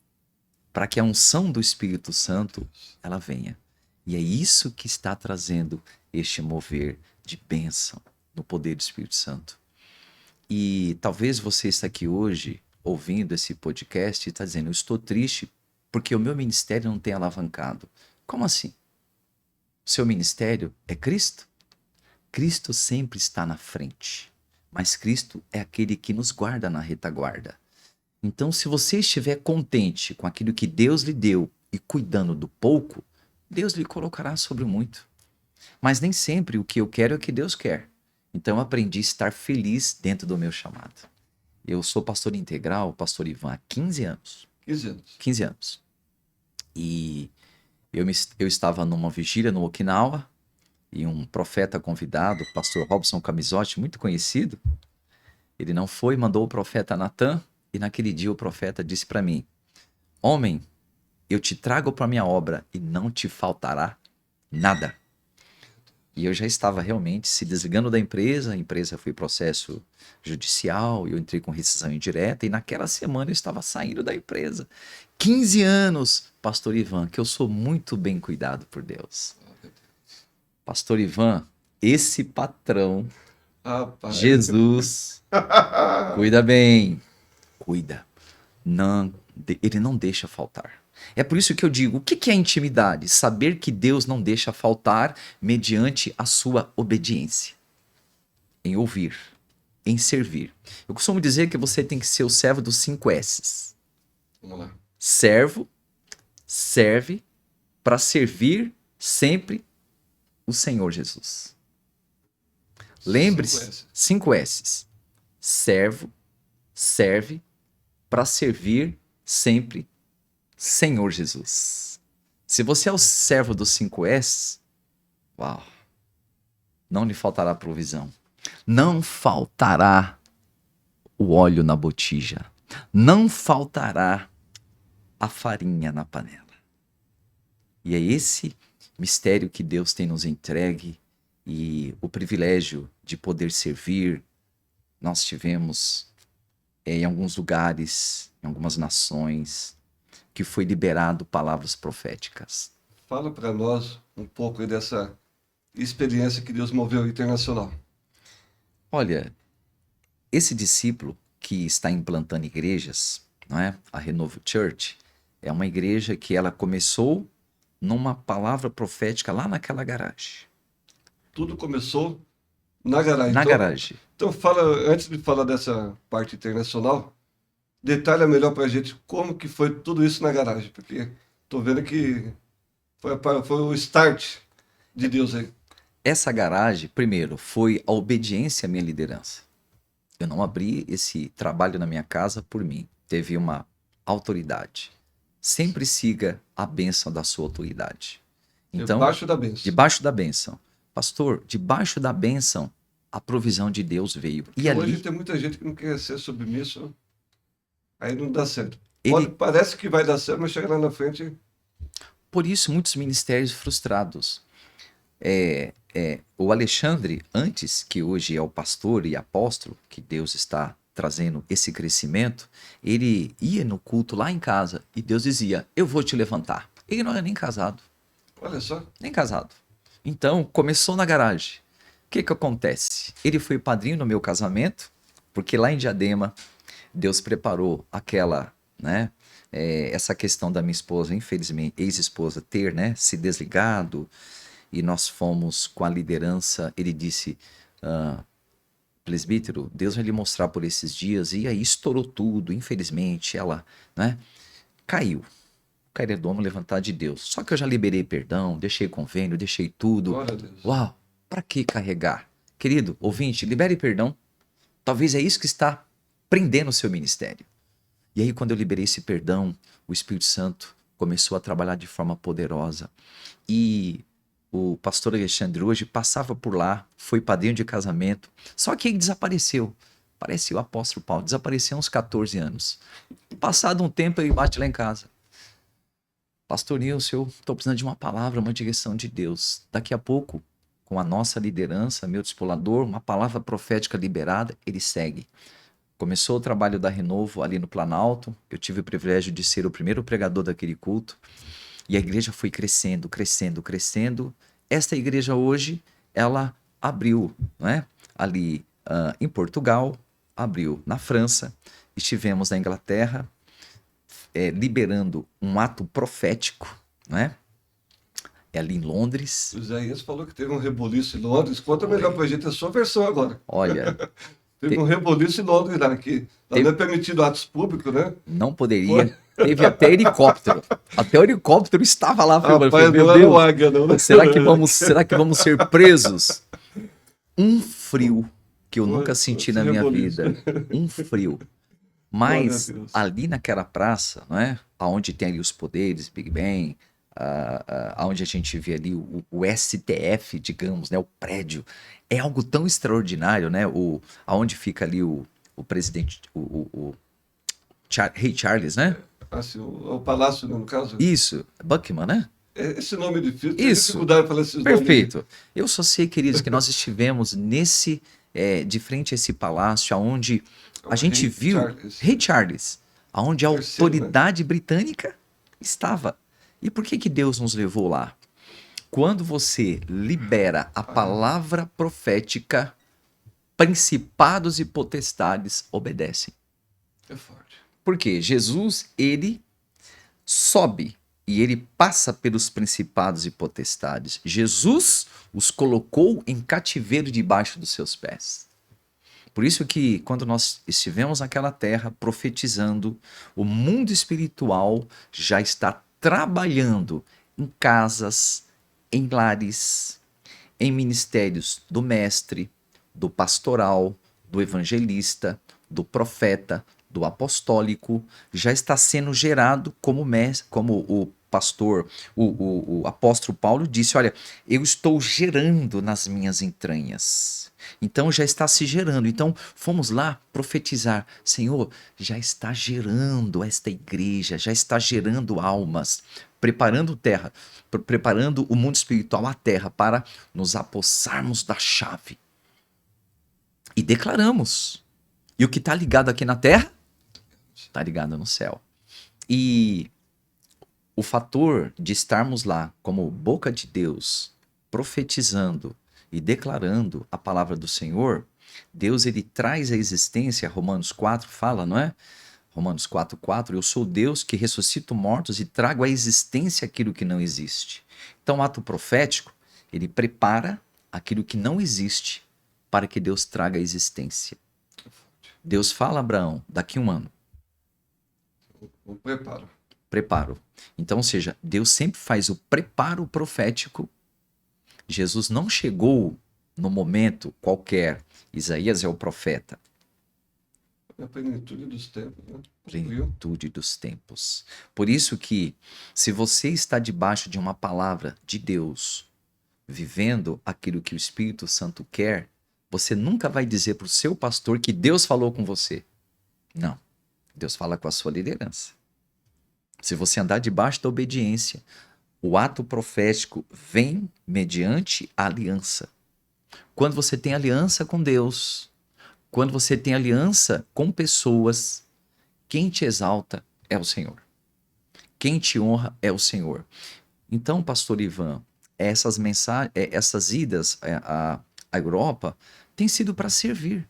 para que a unção do Espírito Santo ela venha. E é isso que está trazendo este mover de bênção no poder do Espírito Santo. E talvez você está aqui hoje ouvindo esse podcast e está dizendo, eu estou triste porque o meu ministério não tem alavancado. Como assim? O seu ministério é Cristo? Cristo sempre está na frente, mas Cristo é aquele que nos guarda na retaguarda. Então, se você estiver contente com aquilo que Deus lhe deu e cuidando do pouco, Deus lhe colocará sobre o muito. Mas nem sempre o que eu quero é o que Deus quer. Então, eu aprendi a estar feliz dentro do meu chamado. Eu sou pastor integral, pastor Ivan, há 15 anos. 15 anos. 15 anos. E eu estava numa vigília no Okinawa, e um profeta convidado, o pastor Robson Camisotti, muito conhecido, ele não foi, mandou o profeta Natan, e naquele dia o profeta disse para mim, homem, eu te trago para minha obra e não te faltará nada. E eu já estava realmente se desligando da empresa, a empresa foi processo judicial, eu entrei com rescisão indireta, e naquela semana eu estava saindo da empresa. 15 anos, pastor Ivan, que eu sou muito bem cuidado por Deus. Pastor Ivan, esse patrão, Rapaz. Jesus, cuida bem, cuida. Ele não deixa faltar. É por isso que eu digo, o que é intimidade? Saber que Deus não deixa faltar mediante a sua obediência. Em ouvir, em servir. Eu costumo dizer que você tem que ser o servo dos 5 S's. Vamos lá. Servo, serve, para servir sempre o Senhor Jesus. Lembre-se, 5 S's. Servo, serve, para servir sempre Senhor Jesus. Se você é o servo dos 5 S's, uau, não lhe faltará provisão. Não faltará o óleo na botija. Não faltará a farinha na panela. E é esse mistério que Deus tem nos entregue e o privilégio de poder servir. Nós tivemos em alguns lugares, em algumas nações, que foi liberado palavras proféticas. Fala para nós um pouco aí dessa experiência que Deus moveu internacional. Olha, esse discípulo que está implantando igrejas, não é? A Renovo Church, é uma igreja que ela começou numa palavra profética lá naquela garagem. Tudo começou na garagem. Na garagem. Então fala, antes de falar dessa parte internacional, detalha melhor para a gente como que foi tudo isso na garagem, porque tô vendo que foi o start de Deus aí. Essa garagem, primeiro, foi a obediência à minha liderança. Eu não abri esse trabalho na minha casa por mim. Teve uma autoridade. Sempre siga a bênção da sua autoridade. Então, Debaixo da bênção. Debaixo da bênção. Pastor, debaixo da bênção, a provisão de Deus veio. E Hoje ali, tem muita gente que não quer ser submisso, aí não dá certo. Ele- Parece que vai dar certo, mas chega lá na frente. por isso, muitos ministérios frustrados. O Alexandre, antes, que hoje é o pastor e apóstolo, que Deus está trazendo esse crescimento, ele ia no culto lá em casa e Deus dizia, eu vou te levantar. Ele não era nem casado. Olha só. Nem casado. Então, começou na garagem. O que acontece? Ele foi padrinho no meu casamento, Porque lá em Diadema, Deus preparou aquela, né? Essa questão da minha esposa, infelizmente, ex-esposa, ter, né, se desligado, e nós fomos com a liderança. Ele disse, presbítero, Deus vai lhe mostrar por esses dias, e aí estourou tudo, infelizmente, ela, né, caiu. Cairia do homem levantar de Deus. Só que eu já liberei perdão, deixei convênio, deixei tudo. Glória a Deus. Uau, para que carregar? Querido, ouvinte, libere perdão. Talvez é isso que está prendendo o seu ministério. E aí, quando eu liberei esse perdão, o Espírito Santo começou a trabalhar de forma poderosa. E o pastor Alexandre hoje passava por lá, foi padrinho de casamento, só que ele desapareceu. Parece o apóstolo Paulo, desapareceu há uns 14 anos. Passado um tempo, ele bate lá em casa. Pastor Nilson, eu estou precisando de uma palavra, uma direção de Deus. Daqui a pouco, com a nossa liderança, meu discipulador, uma palavra profética liberada, ele segue. Começou o trabalho da Renovo ali no Planalto. Eu tive o privilégio de ser o primeiro pregador daquele culto. E a igreja foi crescendo, crescendo, crescendo. Esta igreja hoje, ela abriu, né? Ali em Portugal, abriu na França. Estivemos na Inglaterra, liberando um ato profético, né? Ali em Londres. O Isaías falou que teve um reboliço em Londres. Conta melhor pra gente a sua versão agora. Olha, Teve um reboliço em Londres lá, que lá não é permitido atos públicos, né? não poderia. Teve até helicóptero. Até o helicóptero estava lá filmando. Rapaz, Meu não era Deus, o águia, não, né? será que vamos ser presos? Um frio que eu nunca senti na minha reboliço. vida. Um frio. Glória Mas a Deus. ali naquela praça, né, onde tem ali os poderes, Big Ben, onde a gente vê ali o STF, digamos, né, o prédio, é algo tão extraordinário, né? Aonde fica ali o presidente, Rei Charles, né? Assim, o palácio, né, no caso. Isso, Buckingham, né? Esse nome é difícil. Tem Isso, dificuldade de falar esses perfeito. Eu só sei, queridos, que nós estivemos de frente a esse palácio, aonde a gente Rei viu Charles. Rei Charles, aonde a Terceiro, né? autoridade britânica estava. E por que Deus nos levou lá? Quando você libera a palavra profética, principados e potestades obedecem. É forte. Porque Jesus, ele sobe e ele passa pelos principados e potestades. Jesus os colocou em cativeiro debaixo dos seus pés. Por isso que quando nós estivemos naquela terra profetizando, o mundo espiritual já está trabalhando em casas, em lares, em ministérios do mestre, do pastoral, do evangelista, do profeta, do apostólico, já está sendo gerado como o pastor, o apóstolo Paulo disse, olha, eu estou gerando nas minhas entranhas. Então já está se gerando. Então fomos lá profetizar, Senhor, já está gerando esta igreja, já está gerando almas, preparando terra, preparando o mundo espiritual, a terra, para nos apossarmos da chave. E declaramos. E o que está ligado aqui na terra, está ligado no céu. E o fator de estarmos lá como boca de Deus, profetizando e declarando a palavra do Senhor, Deus ele traz à existência, Romanos 4 fala, não é? Romanos 4:4, eu sou Deus que ressuscito mortos e trago à existência aquilo que não existe. Então o ato profético, ele prepara aquilo que não existe para que Deus traga à existência. Deus fala a Abraão, daqui 1 ano. O preparo. Preparo. Então, ou seja, Deus sempre faz o preparo profético. Jesus não chegou no momento qualquer. Isaías é o profeta. É a plenitude dos tempos, né? Plenitude dos tempos. Por isso que, se você está debaixo de uma palavra de Deus, vivendo aquilo que o Espírito Santo quer, você nunca vai dizer para o seu pastor que Deus falou com você. Não. Deus fala com a sua liderança. Se você andar debaixo da obediência, o ato profético vem mediante a aliança. Quando você tem aliança com Deus, quando você tem aliança com pessoas, quem te exalta é o Senhor. Quem te honra é o Senhor. Então, pastor Ivan, essas mensagens, essas idas à Europa têm sido para servir.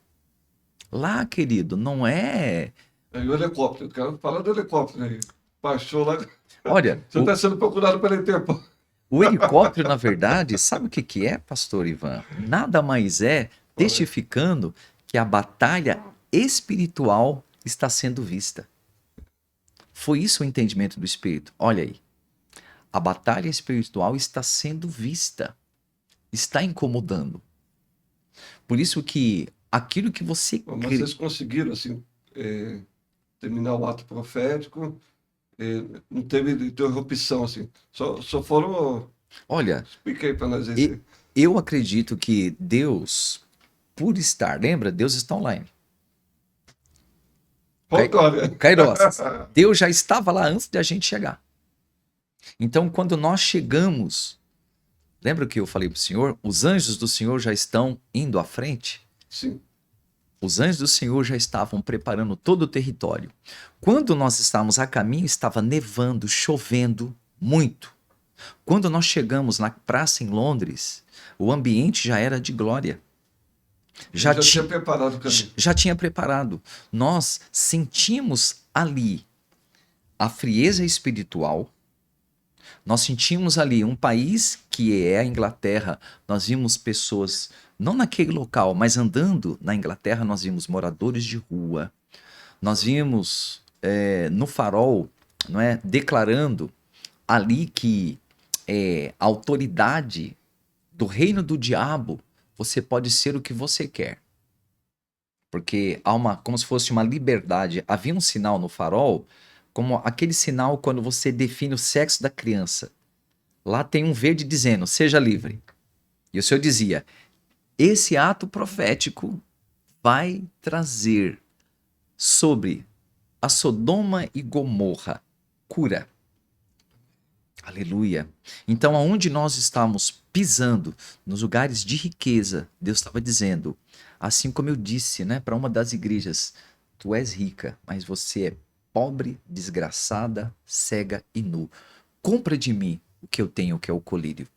Lá, querido, não é. Aí o helicóptero, o cara fala do helicóptero aí. Baixou lá. Olha, Você está sendo procurado pela Interpol. o helicóptero, na verdade, sabe o que que é, pastor Ivan? Nada mais é testificando que a batalha espiritual está sendo vista. Foi isso o entendimento do Espírito. Olha aí. A batalha espiritual está sendo vista. Está incomodando. Por isso que aquilo que você Mas vocês conseguiram, assim, terminar o ato profético, não teve interrupção, assim. Só foram. Olha, Explica aí para nós e- esse. eu acredito que Deus, por estar, lembra? Deus está online. Folclore. Kairos. Deus já estava lá antes de a gente chegar. Então, quando nós chegamos, lembra que eu falei para o Senhor? Os anjos do Senhor já estão indo à frente. Sim. Os anjos do Senhor já estavam preparando todo o território. Quando nós estávamos a caminho, estava nevando, chovendo muito. Quando nós chegamos na praça em Londres, o ambiente já era de glória. Já tinha preparado o caminho. Já tinha preparado. Nós sentimos ali a frieza espiritual. Nós sentimos ali um país que é a Inglaterra. Nós vimos pessoas, não naquele local, mas andando na Inglaterra, nós vimos moradores de rua. Nós vimos no farol, não é, declarando ali que a autoridade do reino do diabo, você pode ser o que você quer. Porque há como se fosse uma liberdade. Havia um sinal no farol, como aquele sinal quando você define o sexo da criança. Lá tem um verde dizendo, seja livre. E o Senhor dizia, esse ato profético vai trazer sobre a Sodoma e Gomorra cura. Aleluia. Então, aonde nós estamos pisando, nos lugares de riqueza, Deus estava dizendo, assim como eu disse, né, para uma das igrejas, tu és rica, mas você é pobre, desgraçada, cega e nu. Compra de mim o que eu tenho, que é o colírio.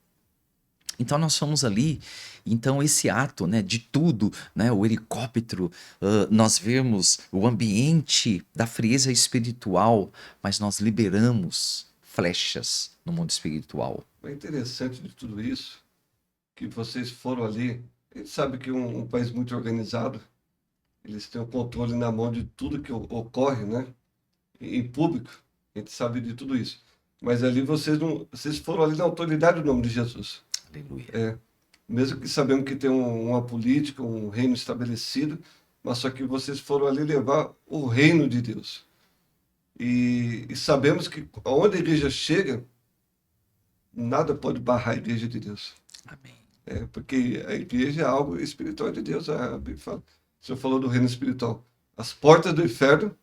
Então nós fomos ali, então esse ato, né, de tudo, né, o helicóptero, nós vemos o ambiente da frieza espiritual, mas nós liberamos flechas no mundo espiritual. O interessante de tudo isso, que vocês foram ali, a gente sabe que um país muito organizado, eles têm o controle na mão de tudo que ocorre, né? Em público, a gente sabe de tudo isso. Mas ali vocês foram ali na autoridade do nome de Jesus. Aleluia. Mesmo que sabemos que tem uma política, um reino estabelecido, mas só que vocês foram ali levar o reino de Deus. E sabemos que onde a igreja chega, nada pode barrar a igreja de Deus. Amém. Porque a igreja é algo espiritual de Deus. A Bíblia fala. O senhor falou do reino espiritual. As portas do inferno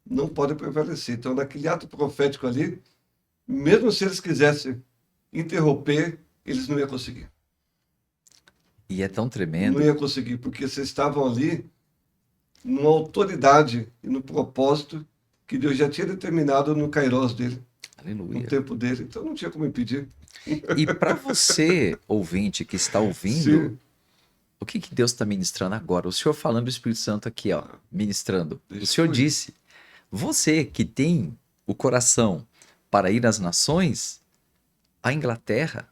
não podem prevalecer. Então, naquele ato profético ali, mesmo se eles quisessem interromper, eles não iam conseguir. E é tão tremendo. Não iam conseguir, porque vocês estavam ali numa autoridade e no propósito que Deus já tinha determinado no Kairos dele, Aleluia. no tempo dele. Então, não tinha como impedir. E para você, ouvinte, que está ouvindo, Sim. o que Deus está ministrando agora? O Senhor falando do Espírito Santo aqui, ó, ministrando. O Isso Senhor foi. disse, você que tem o coração para ir às nações, a Inglaterra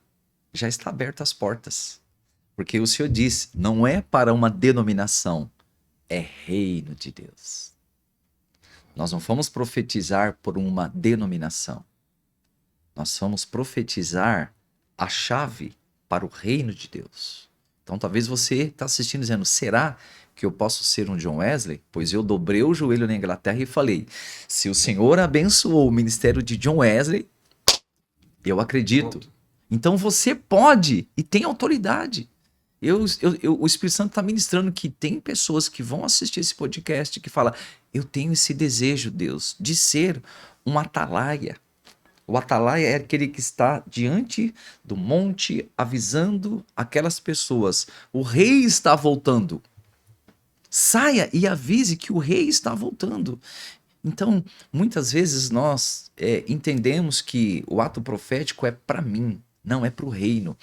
já está aberta as portas. Porque o Senhor disse, não é para uma denominação, é reino de Deus. Nós não fomos profetizar por uma denominação. Nós vamos profetizar a chave para o reino de Deus. Então talvez você está assistindo dizendo, será que eu posso ser um John Wesley? Pois eu dobrei o joelho na Inglaterra e falei, se o Senhor abençoou o ministério de John Wesley, eu acredito. Pronto. Então você pode e tem autoridade. O Espírito Santo está ministrando que tem pessoas que vão assistir esse podcast que falam, eu tenho esse desejo, Deus, de ser um atalaia. O atalaia é aquele que está diante do monte avisando aquelas pessoas. O rei está voltando. Saia e avise que o rei está voltando. Então, muitas vezes nós entendemos que o ato profético é para mim, não é para o reino.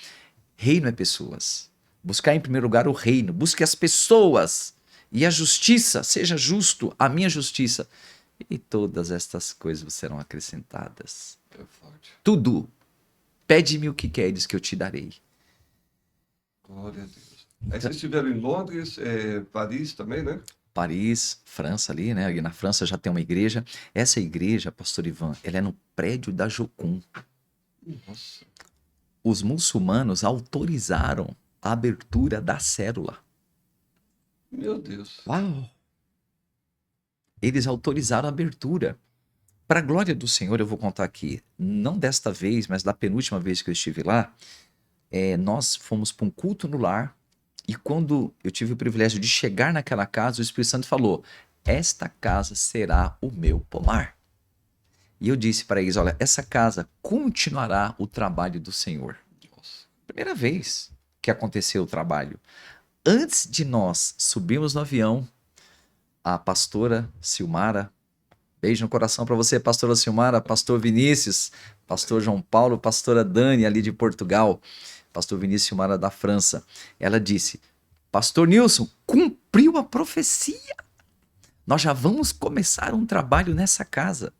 Reino é pessoas. Buscar em primeiro lugar o reino. Busque as pessoas e a justiça, seja justo, a minha justiça. E todas estas coisas serão acrescentadas. É forte. Tudo. Pede-me o que queres que eu te darei. Glória a Deus. Aí vocês estiveram em Londres, Paris também, né? Paris, França ali, né? E na França já tem uma igreja. Essa igreja, pastor Ivan, ela é no prédio da Jocum. Nossa. Os muçulmanos autorizaram a abertura da célula. Meu Deus. Uau! Eles autorizaram a abertura. Para a glória do Senhor, eu vou contar aqui, não desta vez, mas da penúltima vez que eu estive lá, nós fomos para um culto no lar, e quando eu tive o privilégio de chegar naquela casa, o Espírito Santo falou: esta casa será o meu pomar. E eu disse para eles: olha, essa casa continuará o trabalho do Senhor. Nossa. Primeira vez que aconteceu o trabalho. Antes de nós subirmos no avião, a pastora Silmara, beijo no coração para você, pastora Silmara, pastor Vinícius, pastor João Paulo, pastora Dani ali de Portugal, pastor Vinícius Silmara da França. Ela disse: pastor Nilson, cumpriu a profecia. Nós já vamos começar um trabalho nessa casa.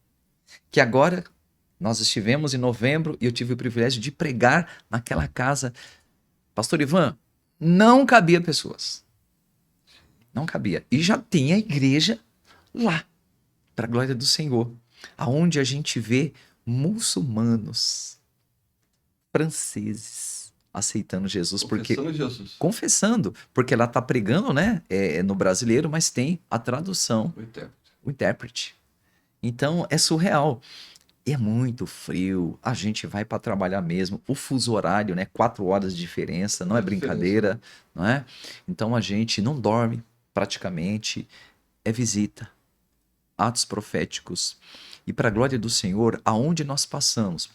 Que agora nós estivemos em novembro e eu tive o privilégio de pregar naquela casa. Pastor Ivan, não cabia pessoas. Não cabia. E já tem a igreja lá, para a glória do Senhor, aonde a gente vê muçulmanos, franceses aceitando Jesus, Confessando Jesus. confessando, porque ela está pregando, né, no brasileiro, mas tem a tradução, O intérprete. o intérprete. Então é surreal. É muito frio, a gente vai para trabalhar mesmo. O fuso horário, né? 4 horas de diferença, não é brincadeira, não é? Então a gente não dorme praticamente, é visita, atos proféticos. E para a glória do Senhor, aonde nós passamos,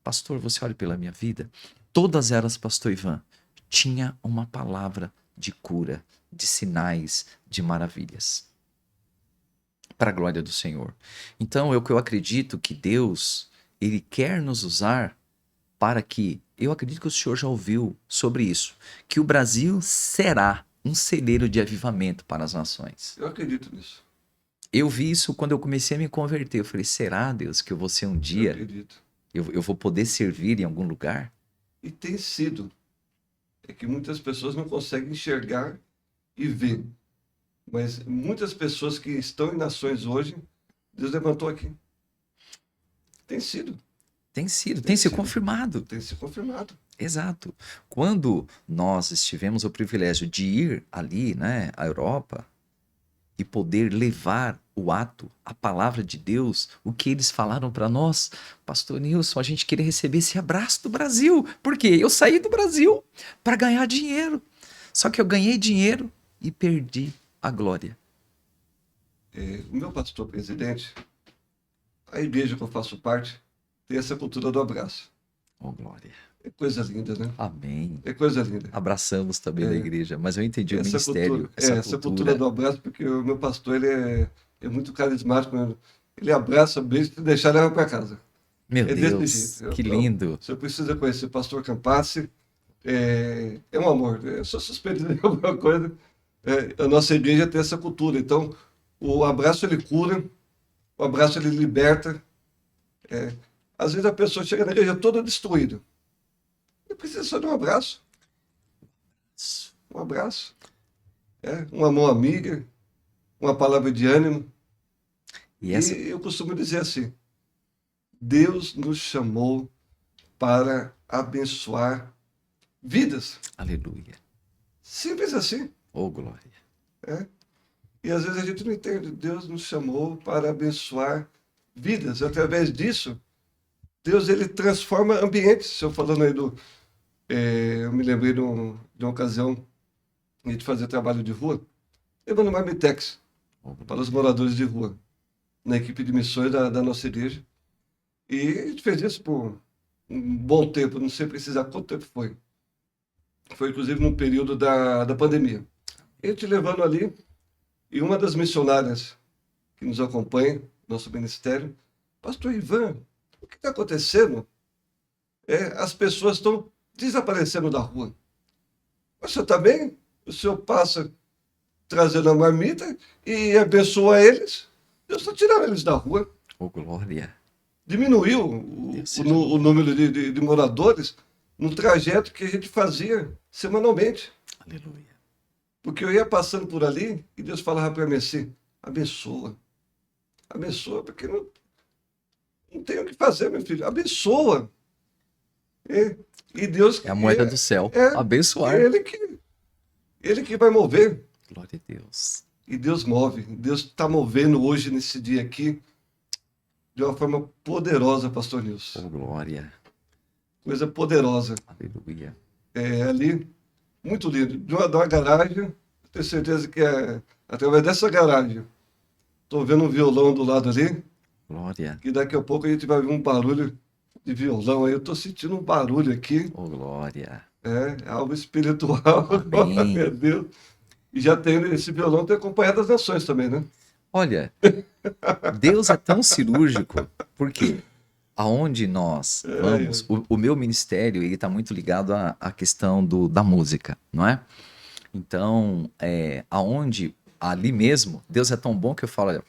pastor, você olha pela minha vida, todas elas, pastor Ivan, tinha uma palavra de cura, de sinais, de maravilhas. Para a glória do Senhor. Então, eu acredito que Deus, Ele quer nos usar para que, eu acredito que o Senhor já ouviu sobre isso, que o Brasil será um celeiro de avivamento para as nações. Eu acredito nisso. Eu vi isso quando eu comecei a me converter. Eu falei, será, Deus, que eu vou ser um Eu dia, acredito. eu vou poder servir em algum lugar? E tem sido. É que muitas pessoas não conseguem enxergar e ver. Mas muitas pessoas que estão em nações hoje, Deus levantou aqui. Tem sido. Tem sido, Tem tem se sido. confirmado. Tem se confirmado. Exato. Quando nós tivemos o privilégio de ir ali, né, à Europa, e poder levar o ato, a palavra de Deus, o que eles falaram para nós, pastor Nilson, a gente queria receber esse abraço do Brasil. Por quê? Eu saí do Brasil para ganhar dinheiro. Só que eu ganhei dinheiro e perdi a glória. O meu pastor presidente, a igreja que eu faço parte, tem essa cultura do abraço. Oh, glória. É coisa linda, né? Amém. É coisa linda. Abraçamos também na igreja, mas eu entendi o Essa ministério, cultura, essa cultura do abraço, porque o meu pastor ele é muito carismático. Ele abraça, beija e deixa levar para casa. Meu É Deus, desse jeito. que Então, lindo. você precisa conhecer o pastor Campassi. É um amor. Eu sou suspeito de alguma coisa. A nossa igreja tem essa cultura. Então, o abraço ele cura, o abraço ele liberta. Às vezes a pessoa chega na igreja toda destruída. E precisa só de um abraço. Um abraço. Uma mão amiga, uma palavra de ânimo. E essa, E eu costumo dizer assim: Deus nos chamou para abençoar vidas. aleluia. Simples assim. Oh, glória. E às vezes a gente não entende. Deus nos chamou para abençoar vidas. Através disso, Deus ele transforma ambientes. Se eu falando aí eu me lembrei de uma ocasião de fazer trabalho de rua, levando marmitex para os moradores de rua, na equipe de missões da nossa igreja. E a gente fez isso por um bom tempo, não sei precisar quanto tempo foi. Foi inclusive no período da pandemia. A gente levando ali, e uma das missionárias que nos acompanha, nosso ministério, pastor Ivan, o que está acontecendo? As pessoas estão desaparecendo da rua. O senhor está bem? O senhor passa trazendo a marmita e abençoa eles. Deus está tirando eles da rua. Oh, glória. Diminuiu Deus seja o número de moradores no trajeto que a gente fazia semanalmente. Aleluia. Porque eu ia passando por ali e Deus falava para mim assim, abençoa. Abençoa, porque não tem o que fazer, meu filho. Abençoa. E Deus... É a moeda do céu. É Abençoar. ele que vai mover. Glória a Deus. E Deus move. Deus está movendo hoje, nesse dia aqui, de uma forma poderosa, pastor Nilson. Oh, glória. Coisa poderosa. Aleluia. Ali, muito lindo. De uma garagem, tenho certeza que é através dessa garagem. Estou vendo um violão do lado ali, Glória. que daqui a pouco a gente vai ver um barulho de violão aí. Eu estou sentindo um barulho aqui. Oh, glória. É algo espiritual. Amém. Meu Deus. E já tem esse violão, tem acompanhado as nações também, né? Olha, Deus é tão cirúrgico, porque aonde nós vamos, o meu ministério ele está muito ligado à questão da música, não é? Então, aonde, ali mesmo, Deus é tão bom que eu falo, olha,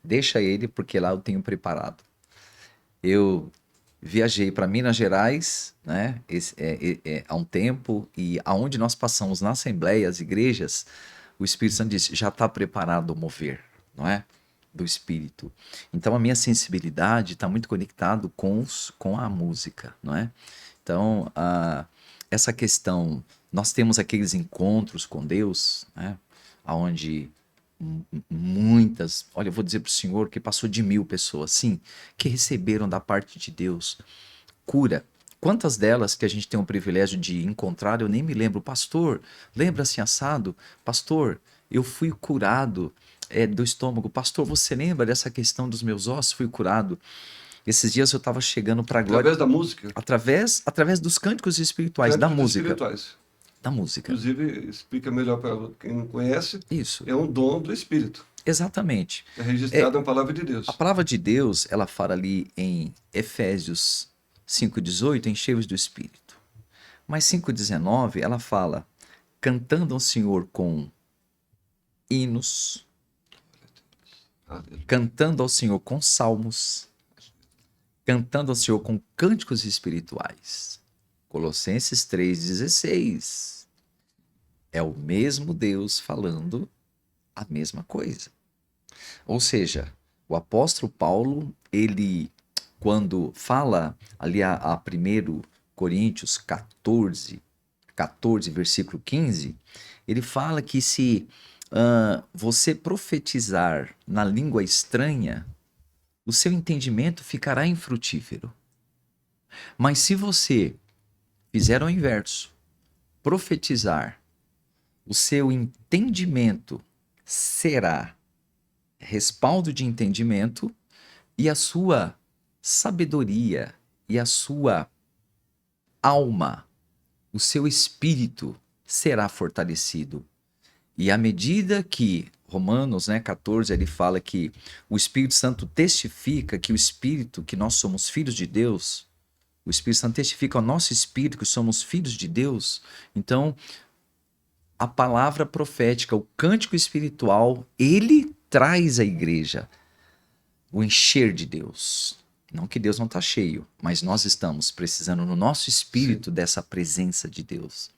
deixa ele, porque lá eu tenho preparado. Eu viajei para Minas Gerais, né, há um tempo, e aonde nós passamos na Assembleia, as igrejas, o Espírito Santo disse, já está preparado o mover, não é? Do Espírito. Então a minha sensibilidade está muito conectado com a música, não é? Então, essa questão, nós temos aqueles encontros com Deus, né, onde muitas, olha, eu vou dizer para o senhor que passou de 1000 pessoas, sim, que receberam da parte de Deus cura. Quantas delas que a gente tem o privilégio de encontrar, eu nem me lembro. Pastor, lembra-se assado? Pastor, eu fui curado do estômago. Pastor, você lembra dessa questão dos meus ossos? Fui curado. Esses dias eu estava chegando para a glória. Através da música. Através dos cânticos espirituais, da música. Espirituais. Da música. Inclusive, explica melhor para quem não conhece. Isso. É um dom do Espírito. Exatamente. É registrado na palavra de Deus. A palavra de Deus, ela fala ali em Efésios 5,18, enchei-vos do Espírito. Mas 5,19, ela fala, cantando ao Senhor com hinos, cantando ao Senhor com salmos, cantando ao Senhor com cânticos espirituais. Colossenses 3,16. É o mesmo Deus falando a mesma coisa. Ou seja, o apóstolo Paulo, ele, quando fala ali a 1 Coríntios 14, versículo 15, ele fala que se você profetizar na língua estranha, o seu entendimento ficará infrutífero. Mas se você fizer o inverso, profetizar, o seu entendimento será respaldo de entendimento e a sua sabedoria e a sua alma, o seu espírito será fortalecido. E à medida que Romanos 14, ele fala que o Espírito Santo testifica que o Espírito, que nós somos filhos de Deus, o Espírito Santo testifica ao nosso espírito que somos filhos de Deus. Então, a palavra profética, o cântico espiritual, ele traz à igreja o encher de Deus. Não que Deus não está cheio, mas nós estamos precisando no nosso espírito dessa presença de Deus.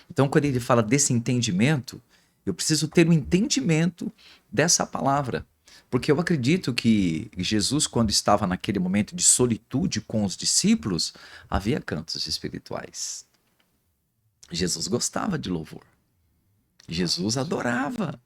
Então, quando ele fala desse entendimento, eu preciso ter um entendimento dessa palavra. Porque eu acredito que Jesus, quando estava naquele momento de solitude com os discípulos, havia cantos espirituais. Jesus gostava de louvor. Jesus adorava.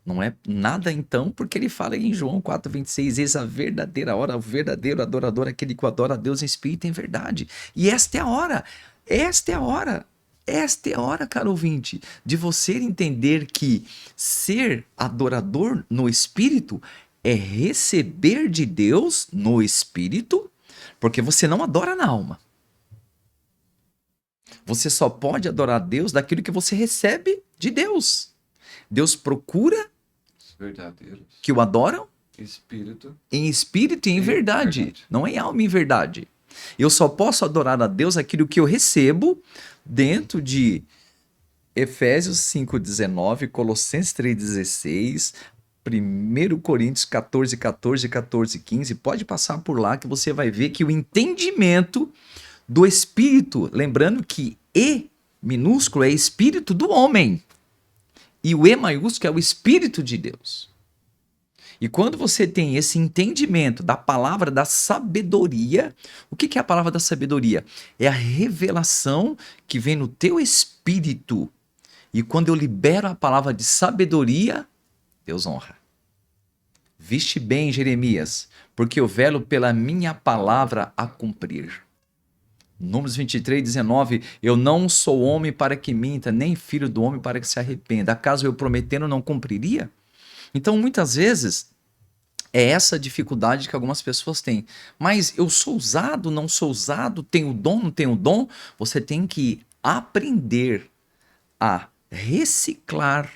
Não é nada então, porque ele fala em João 4,26, eis a verdadeira hora, o verdadeiro adorador, aquele que adora a Deus em espírito e em verdade. E esta é a hora, esta é a hora, esta é a hora, caro ouvinte, de você entender que ser adorador no espírito é receber de Deus no espírito, porque você não adora na alma. Você só pode adorar a Deus daquilo que você recebe de Deus. Deus procura que o adoram em espírito e em verdade. Não em alma e em verdade. Eu só posso adorar a Deus aquilo que eu recebo dentro de Efésios 5:19, Colossenses 3:16, 1 Coríntios 14:14, 14:15. Pode passar por lá que você vai ver que o entendimento do Espírito, lembrando que E minúsculo é Espírito do homem e o E maiúsculo é o Espírito de Deus. E quando você tem esse entendimento da palavra da sabedoria, o que é a palavra da sabedoria? É a revelação que vem no teu espírito. E quando eu libero a palavra de sabedoria, Deus honra. Viste bem, Jeremias, porque eu velo pela minha palavra a cumprir. Números 23:19, eu não sou homem para que minta, nem filho do homem para que se arrependa. Acaso eu prometendo não cumpriria? Então, muitas vezes, é essa dificuldade que algumas pessoas têm. Mas eu sou usado, não sou usado, tenho dom, não tenho dom? Você tem que aprender a reciclar,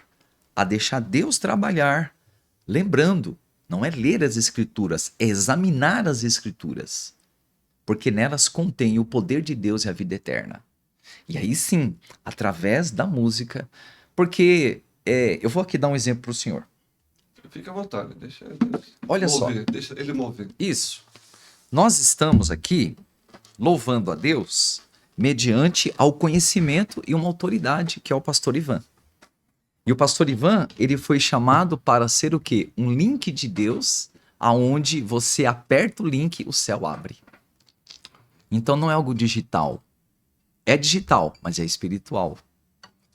a deixar Deus trabalhar. Lembrando, não é ler as Escrituras, é examinar as Escrituras. Porque nelas contém o poder de Deus e a vida eterna. E aí sim, através da música, porque eu vou aqui dar um exemplo para o senhor. Fica à vontade, deixa ele Olha mover, só. deixa ele mover. Isso. Nós estamos aqui louvando a Deus mediante ao conhecimento e uma autoridade, que é o pastor Ivan. E o pastor Ivan, ele foi chamado para ser o quê? Um link de Deus, aonde você aperta o link, o céu abre. Então não é algo digital. É digital, mas é espiritual.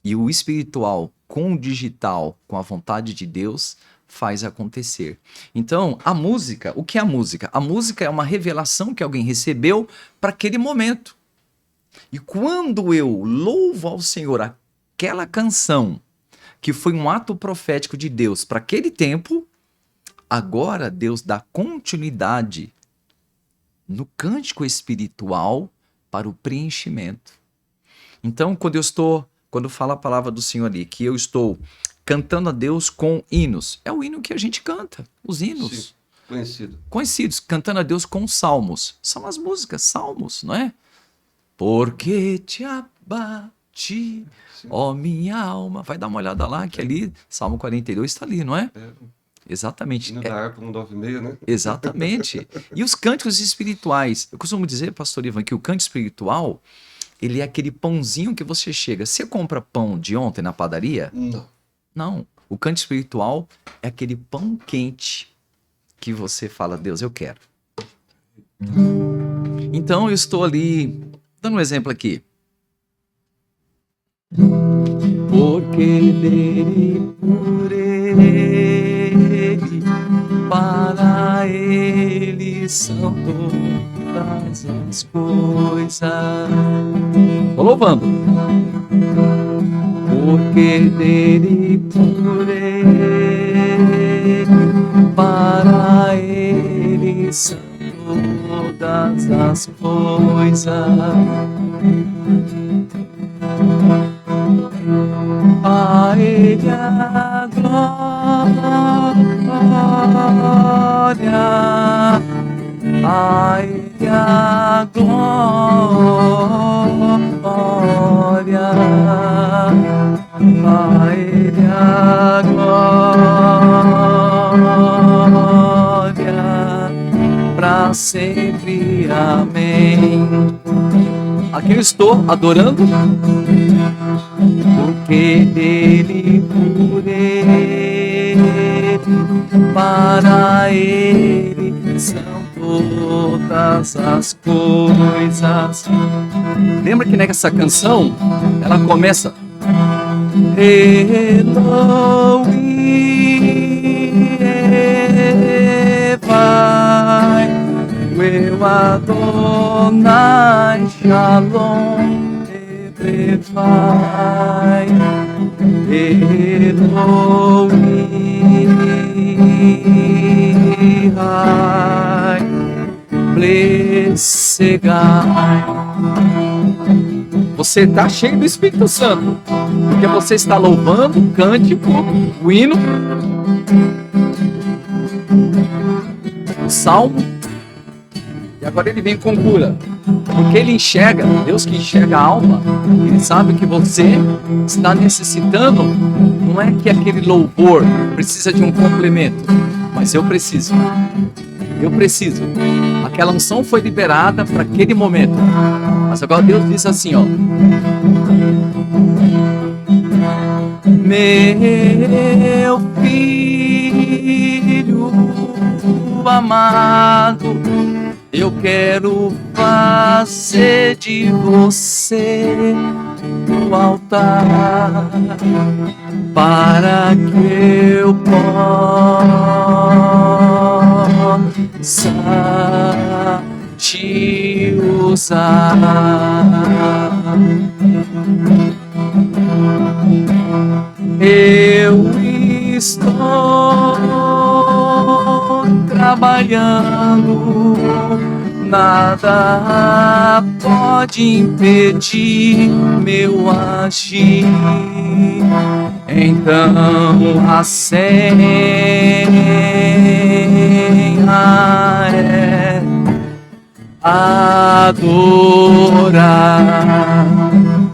E o espiritual com o digital, com a vontade de Deus, faz acontecer. Então, a música, o que é a música? A música é uma revelação que alguém recebeu para aquele momento. E quando eu louvo ao Senhor aquela canção, que foi um ato profético de Deus para aquele tempo, agora Deus dá continuidade no cântico espiritual para o preenchimento. Então, quando fala a palavra do Senhor ali, que eu estou cantando a Deus com hinos, é o hino que a gente canta, os hinos. Sim, conhecidos, cantando a Deus com salmos. São as músicas, salmos, não é? Porque te abati, ó minha alma. Vai dar uma olhada lá, que ali, Salmo 42 está ali, não é? Exatamente. Hino da harpa 196, né? Exatamente. E os cânticos espirituais. Eu costumo dizer, pastor Ivan, que o cântico espiritual, ele é aquele pãozinho que você chega. Você compra pão de ontem na padaria? Não. O cântico espiritual é aquele pão quente que você fala, Deus, eu quero. Então eu estou ali, dando um exemplo aqui. Porque dele, por ele, para ele são todas as coisas. Estou louvando. Porque dele, por ele, para ele são todas as coisas. A ele a glória, a ele a glória, a ele a glória, pra sempre, amém. Aqui eu estou adorando, porque dele, por ele, para ele são todas as coisas. Lembra que nessa canção ela começa Elohim, Vai, eu Adonai Shalom, Vai, Elohim, Vai, Blessegai. Você está cheio do Espírito Santo, porque você está louvando o cântico, o hino, o salmo, e agora ele vem com cura. Porque Ele enxerga, Deus que enxerga a alma, Ele sabe que você está necessitando. Não é que aquele louvor precisa de um complemento, mas eu preciso. Aquela unção foi liberada para aquele momento. Mas agora Deus diz assim, ó: meu filho amado, eu quero fazer de você o altar para que eu possa te usar. Eu estou trabalhando, nada pode impedir meu agir. Então a senha é adorar.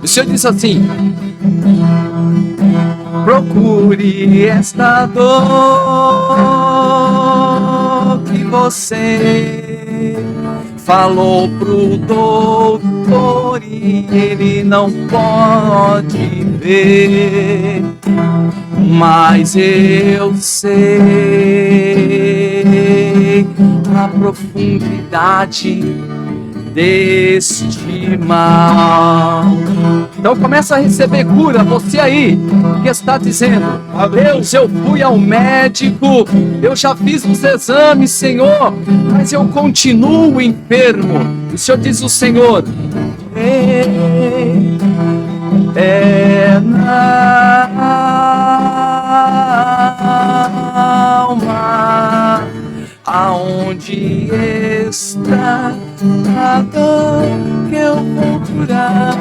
O Senhor diz assim: procure esta dor que você falou pro doutor e ele não pode ver, mas eu sei a profundidade deste mal. Então começa a receber cura, você aí que está dizendo: Deus, eu fui ao médico, eu já fiz os exames, Senhor, mas eu continuo enfermo. O Senhor diz: o Senhor é na alma aonde está a dor que eu vou curar.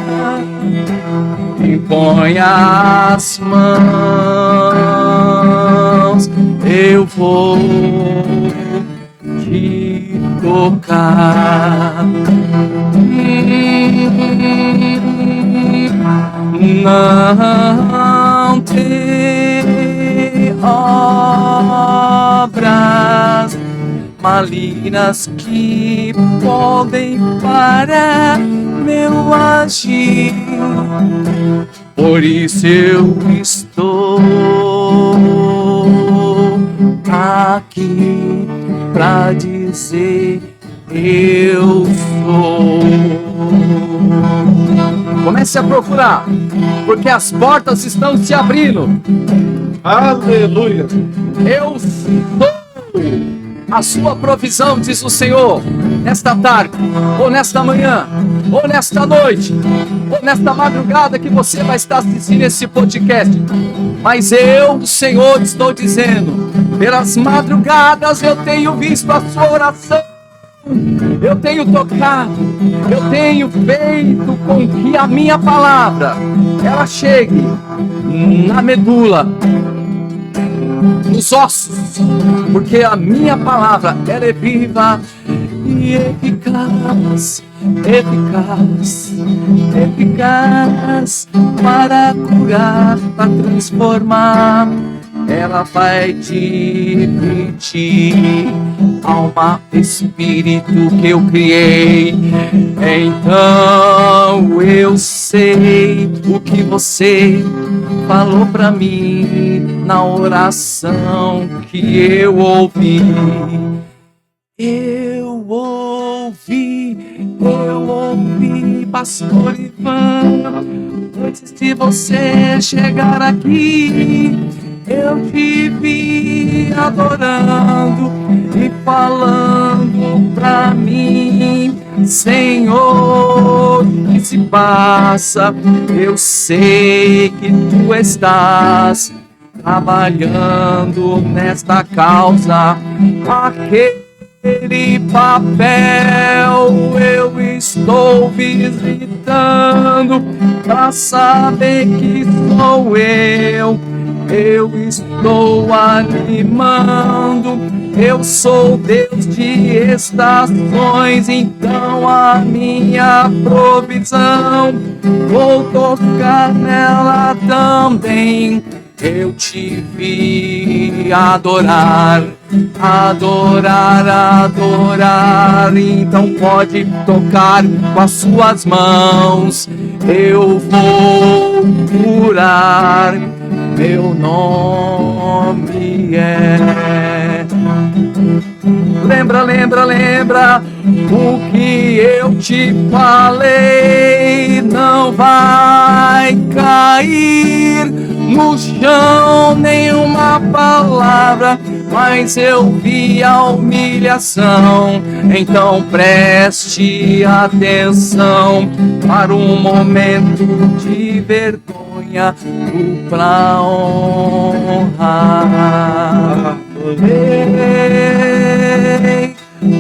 Impõe as mãos, eu vou te tocar. Não tem obras malignas que podem parar meu agir. Por isso eu estou aqui pra dizer: eu sou. Comece a procurar, porque as portas estão se abrindo. Aleluia! Eu sou a sua provisão, diz o Senhor, nesta tarde, ou nesta manhã, ou nesta noite, ou nesta madrugada que você vai estar assistindo esse podcast. Mas eu, o Senhor, estou dizendo: pelas madrugadas eu tenho visto a sua oração, eu tenho tocado, eu tenho feito com que a minha palavra ela chegue na medula, nos ossos, porque a minha palavra ela é viva e eficaz, eficaz para curar, para transformar. Ela vai dividir alma, espírito que eu criei. Então eu sei o que você falou pra mim na oração que eu ouvi. Eu ouvi, pastor Ivan, antes de você chegar aqui. Eu te vi adorando e falando pra mim: Senhor, o que se passa? Eu sei que tu estás trabalhando nesta causa. Aquele papel eu estou visitando pra saber que sou eu. eu estou animando. Eu sou Deus de estações, então a minha provisão vou tocar nela também. Eu te vi adorar, adorar, adorar. Então pode tocar com as suas mãos. Eu vou curar. Meu nome é. Lembra, lembra, lembra o que eu te falei. Não vai cair no chão nenhuma palavra, mas eu vi a humilhação. Então preste atenção para um momento de vergonha, pra honrar. Ei,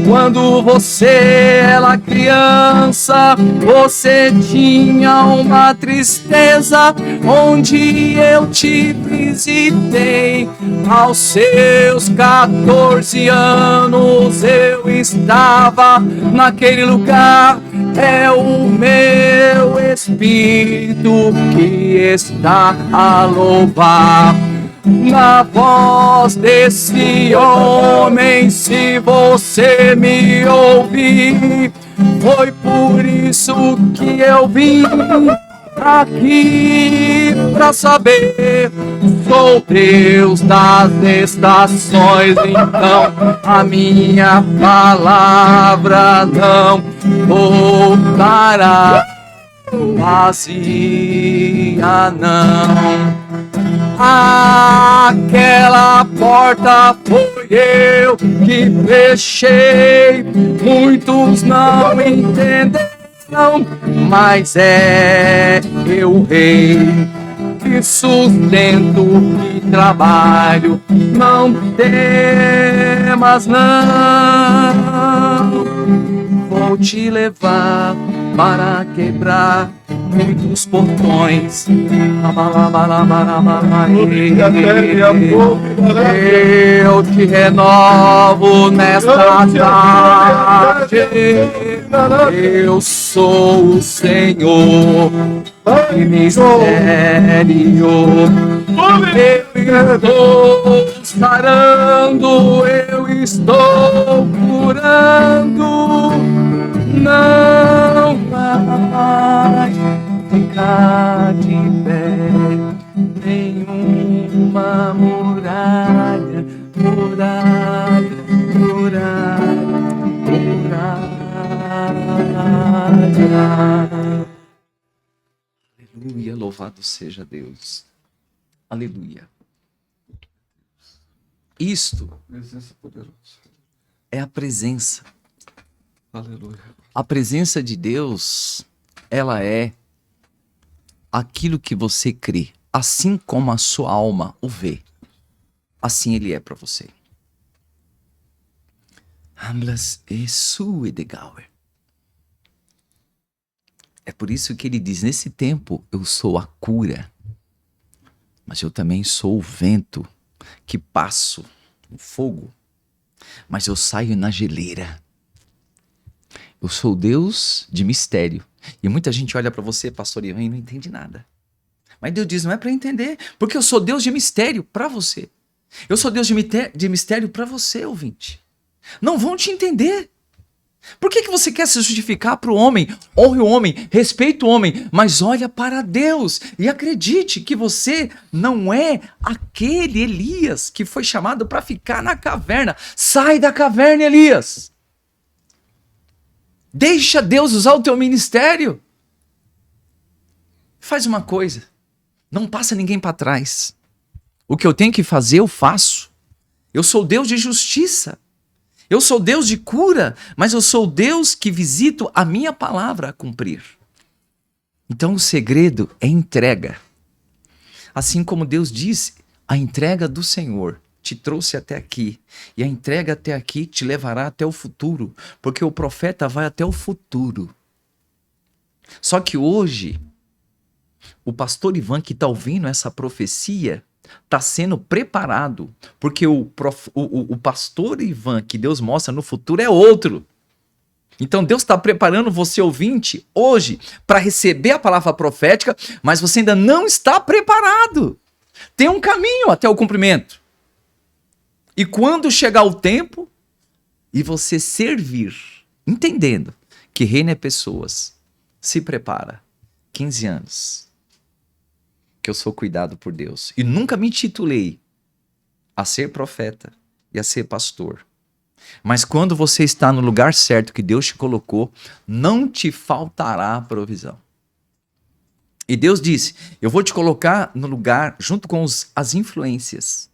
quando você era criança, você tinha uma tristeza, onde eu te visitei. Aos seus 14 anos eu estava naquele lugar. É o meu espírito que está a louvar. Na voz desse homem, se você me ouvir, foi por isso que eu vim aqui pra saber. Sou Deus das estações, então a minha palavra não voltará vazia, não. Aquela porta foi eu que fechei. Muitos não entenderam, mas é eu o rei que sustento e trabalho. Não temas, não. Vou te levar para quebrar muitos portões. Eu te renovo nesta tarde. Eu sou o Senhor de mistério. Eu estou sarando, eu estou curando. Não vai ficar de pé nenhuma muralha, muralha, muralha, muralha. Aleluia, louvado seja Deus. Aleluia. Isto Presença poderosa. é a presença. Aleluia. A presença de Deus, ela é aquilo que você crê, assim como a sua alma o vê. Assim ele é para você. É por isso que ele diz, nesse tempo eu sou a cura, mas eu também sou o vento que passo no fogo, mas eu saio na geleira. Eu sou Deus de mistério. E muita gente olha para você, pastor Ivan, e não entende nada. Mas Deus diz, não é para entender, porque eu sou Deus de mistério para você. Eu sou Deus de mistério para você, ouvinte. Não vão te entender. Por que você quer se justificar para o homem? Honre o homem, respeite o homem, mas olha para Deus e acredite que você não é aquele Elias que foi chamado para ficar na caverna. Sai da caverna, Elias. Deixa Deus usar o teu ministério. Faz uma coisa. Não passa ninguém para trás. O que eu tenho que fazer, eu faço. Eu sou Deus de justiça. Eu sou Deus de cura. Mas eu sou Deus que visito a minha palavra a cumprir. Então o segredo é entrega. Assim como Deus disse, a entrega do Senhor te trouxe até aqui, e a entrega até aqui te levará até o futuro, porque o profeta vai até o futuro. Só que hoje, o pastor Ivan que está ouvindo essa profecia, está sendo preparado, porque o pastor Ivan que Deus mostra no futuro é outro. Então Deus está preparando você, ouvinte, hoje, para receber a palavra profética, mas você ainda não está preparado. Tem um caminho até o cumprimento. E quando chegar o tempo e você servir, entendendo que reino é pessoas, se prepara. 15 anos que eu sou cuidado por Deus e nunca me titulei a ser profeta e a ser pastor. Mas quando você está no lugar certo que Deus te colocou, não te faltará provisão. E Deus disse, eu vou te colocar no lugar junto com as influências.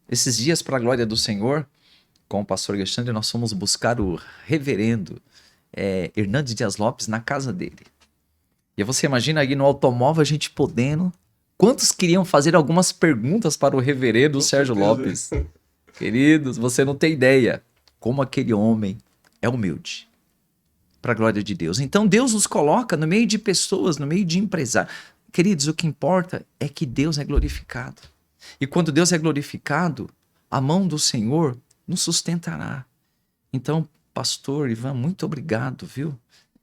Esses dias, para a glória do Senhor, com o pastor Alexandre, nós fomos buscar o reverendo Hernandes Dias Lopes na casa dele. E você imagina aí no automóvel a gente podendo... Quantos queriam fazer algumas perguntas para o reverendo Sérgio Lopes? Queridos, você não tem ideia como aquele homem é humilde. Para a glória de Deus. Então Deus nos coloca no meio de pessoas, no meio de empresários. Queridos, o que importa é que Deus é glorificado. E quando Deus é glorificado, a mão do Senhor nos sustentará. Então, pastor Ivan, muito obrigado, viu?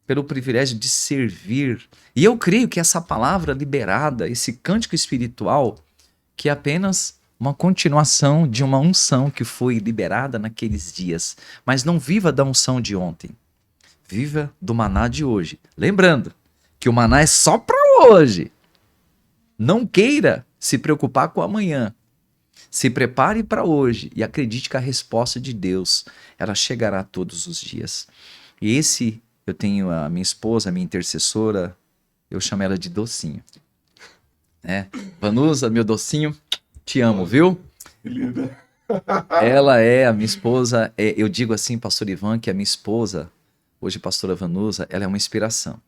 Pelo privilégio de servir. E eu creio que essa palavra liberada, esse cântico espiritual, que é apenas uma continuação de uma unção que foi liberada naqueles dias. Mas não viva da unção de ontem. Viva do maná de hoje. Lembrando que o maná é só para hoje. Não queira se preocupar com amanhã. Se prepare para hoje e acredite que a resposta de Deus, ela chegará todos os dias. E eu tenho a minha esposa, a minha intercessora, eu chamo ela de docinho. Vanusa, meu docinho, te amo, viu? Que linda. Ela é a minha esposa, eu digo assim, pastor Ivan, que a minha esposa, hoje pastora Vanusa, ela é uma inspiração.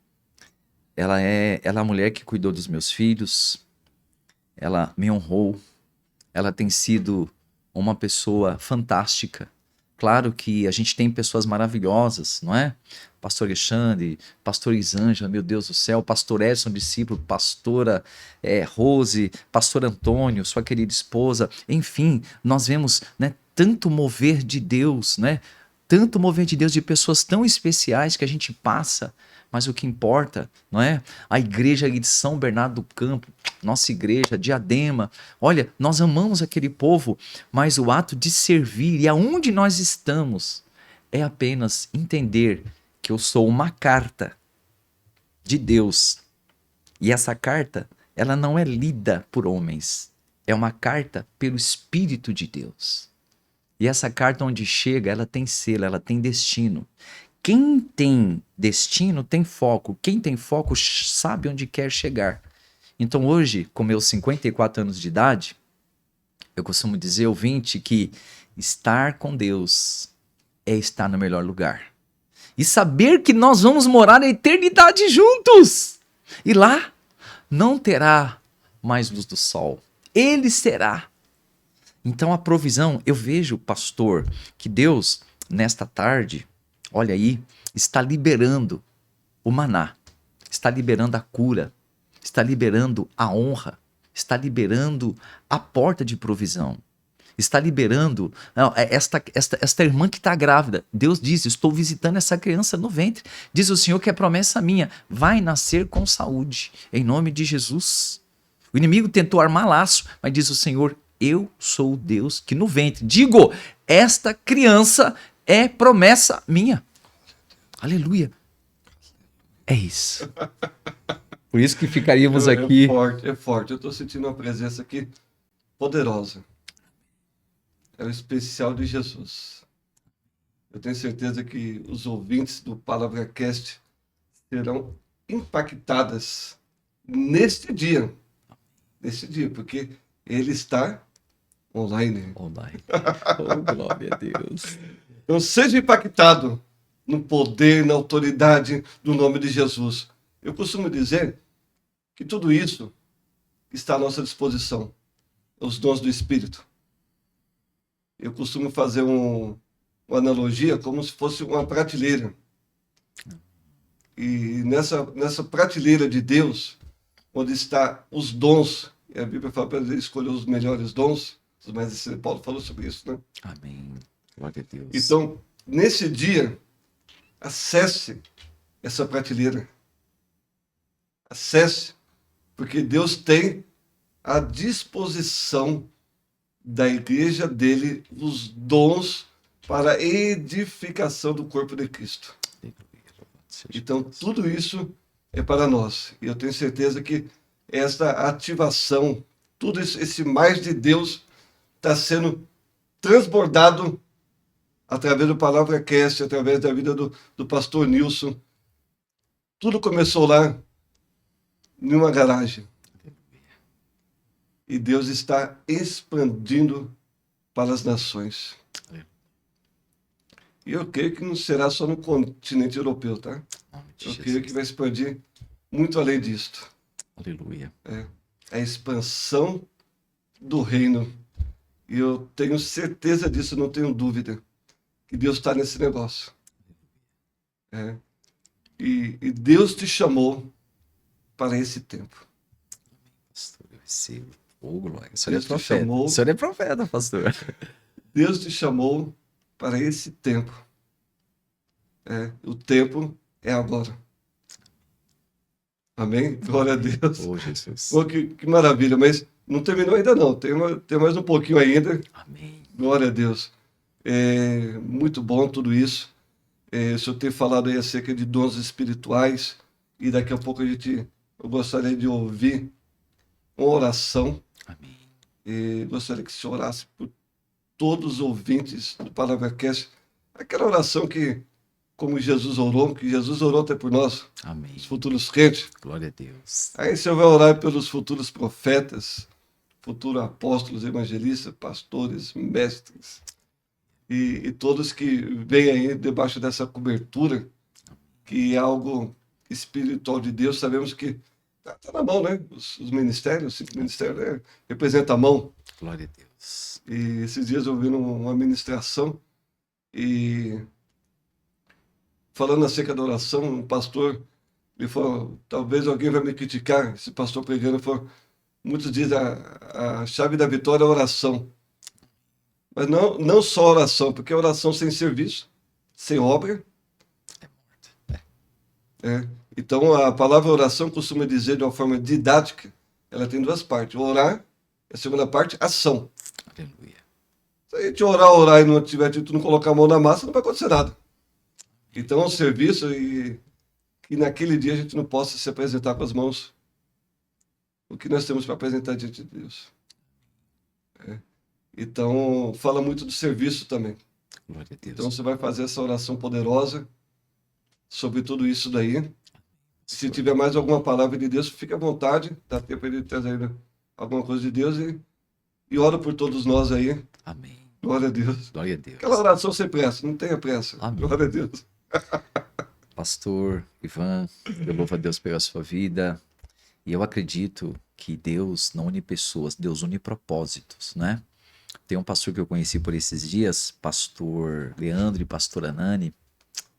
Ela é a mulher que cuidou dos meus filhos, ela me honrou, ela tem sido uma pessoa fantástica. Claro que a gente tem pessoas maravilhosas, não é? Pastor Alexandre, pastor Isângela, meu Deus do céu, pastor Edson, discípulo, pastora Rose, pastor Antônio, sua querida esposa. Enfim, nós vemos, né, tanto mover de Deus, né? Tanto mover de Deus de pessoas tão especiais que a gente passa. Mas o que importa, não é? A igreja de São Bernardo do Campo, nossa igreja, Diadema. Olha, nós amamos aquele povo, mas o ato de servir e aonde nós estamos é apenas entender que eu sou uma carta de Deus. E essa carta, ela não é lida por homens. É uma carta pelo Espírito de Deus. E essa carta onde chega, ela tem selo, ela tem destino. Quem tem destino tem foco. Quem tem foco sabe onde quer chegar. Então hoje, com meus 54 anos de idade, eu costumo dizer, ouvinte, que estar com Deus é estar no melhor lugar. E saber que nós vamos morar a eternidade juntos. E lá não terá mais luz do sol. Ele será. Então a provisão, eu vejo, pastor, que Deus, nesta tarde, olha aí, está liberando o maná, está liberando a cura, está liberando a honra, está liberando a porta de provisão, está liberando esta irmã que está grávida. Deus diz, estou visitando essa criança no ventre. Diz o Senhor que é promessa minha, vai nascer com saúde, em nome de Jesus. O inimigo tentou armar laço, mas diz o Senhor, eu sou o Deus que no ventre, digo, esta criança é promessa minha. Aleluia. É isso. Por isso que ficaríamos aqui. É forte. Eu estou sentindo uma presença aqui poderosa. É o especial de Jesus. Eu tenho certeza que os ouvintes do PalavraCast serão impactadas neste dia. Neste dia, porque ele está online. Online. Oh, glória a Deus. Então seja impactado no poder, na autoridade do nome de Jesus. Eu costumo dizer que tudo isso está à nossa disposição. Os dons do Espírito. Eu costumo fazer uma analogia como se fosse uma prateleira. E nessa prateleira de Deus, onde está os dons. E a Bíblia fala para ele escolher os melhores dons. Mas Paulo falou sobre isso, né? Amém. Glória a Deus. Então, nesse dia, acesse essa prateleira. Acesse, porque Deus tem à disposição da igreja dele os dons para a edificação do corpo de Cristo. Então, tudo isso é para nós. E eu tenho certeza que esta ativação, tudo isso, esse mais de Deus está sendo transbordado através do Palavra Cast, através da vida do pastor Nilson. Tudo começou lá, em uma garagem. E Deus está expandindo para as nações. E eu creio que não será só no continente europeu, tá? Eu creio que vai expandir muito além disto. Aleluia. A expansão do reino. E eu tenho certeza disso, não tenho dúvida, que Deus está nesse negócio. E Deus te chamou para esse tempo. Pastor, eu recebo. Glória. O senhor é Deus te profeta. chamou. O senhor é profeta, pastor. Deus te chamou para esse tempo. O tempo é agora. Amém? Glória a Deus. Oh, Jesus. Pô, que maravilha, mas não terminou ainda não. Tem mais um pouquinho ainda. Amém. Glória a Deus. Muito bom tudo isso. O senhor tem falado aí acerca de dons espirituais e daqui a pouco eu gostaria de ouvir uma oração. Amém. Gostaria que o senhor orasse por todos os ouvintes do PalavraCast. Aquela oração que, como Jesus orou, que Jesus orou até por nós, Amém. os futuros crentes. Glória a Deus. Aí o senhor vai orar pelos futuros profetas, futuros apóstolos, evangelistas, pastores, mestres. E todos que vêm aí debaixo dessa cobertura, que é algo espiritual de Deus, sabemos que está na mão, né? Os ministérios, os 5 ministérios, representa a mão. Glória a Deus. E esses dias eu vi uma ministração e falando acerca da oração, um pastor me falou, talvez alguém vai me criticar, esse pastor pregando, falou, muitos dizem a chave da vitória é a oração. Mas não só oração, porque a oração sem serviço, sem obra. Então, a palavra oração costuma dizer de uma forma didática, ela tem duas partes. Orar, a segunda parte, ação. Aleluia. Se a gente orar e não tiver tu não colocar a mão na massa, não vai acontecer nada. Então, é um serviço e naquele dia a gente não possa se apresentar com as mãos. O que nós temos para apresentar diante de Deus. Então, fala muito do serviço também. Glória a Deus. Então, você vai fazer essa oração poderosa sobre tudo isso daí. Se tiver mais alguma palavra de Deus, fique à vontade. Dá tempo de trazer alguma coisa de Deus e ora por todos nós aí. Amém. Glória a Deus. Glória a Deus. Aquela oração sem pressa, não tenha pressa. Amém. Glória a Deus. Pastor Ivan, eu louvo a Deus pela sua vida. E eu acredito que Deus não une pessoas, Deus une propósitos, né? Tem um pastor que eu conheci por esses dias, pastor Leandro e pastor Anani.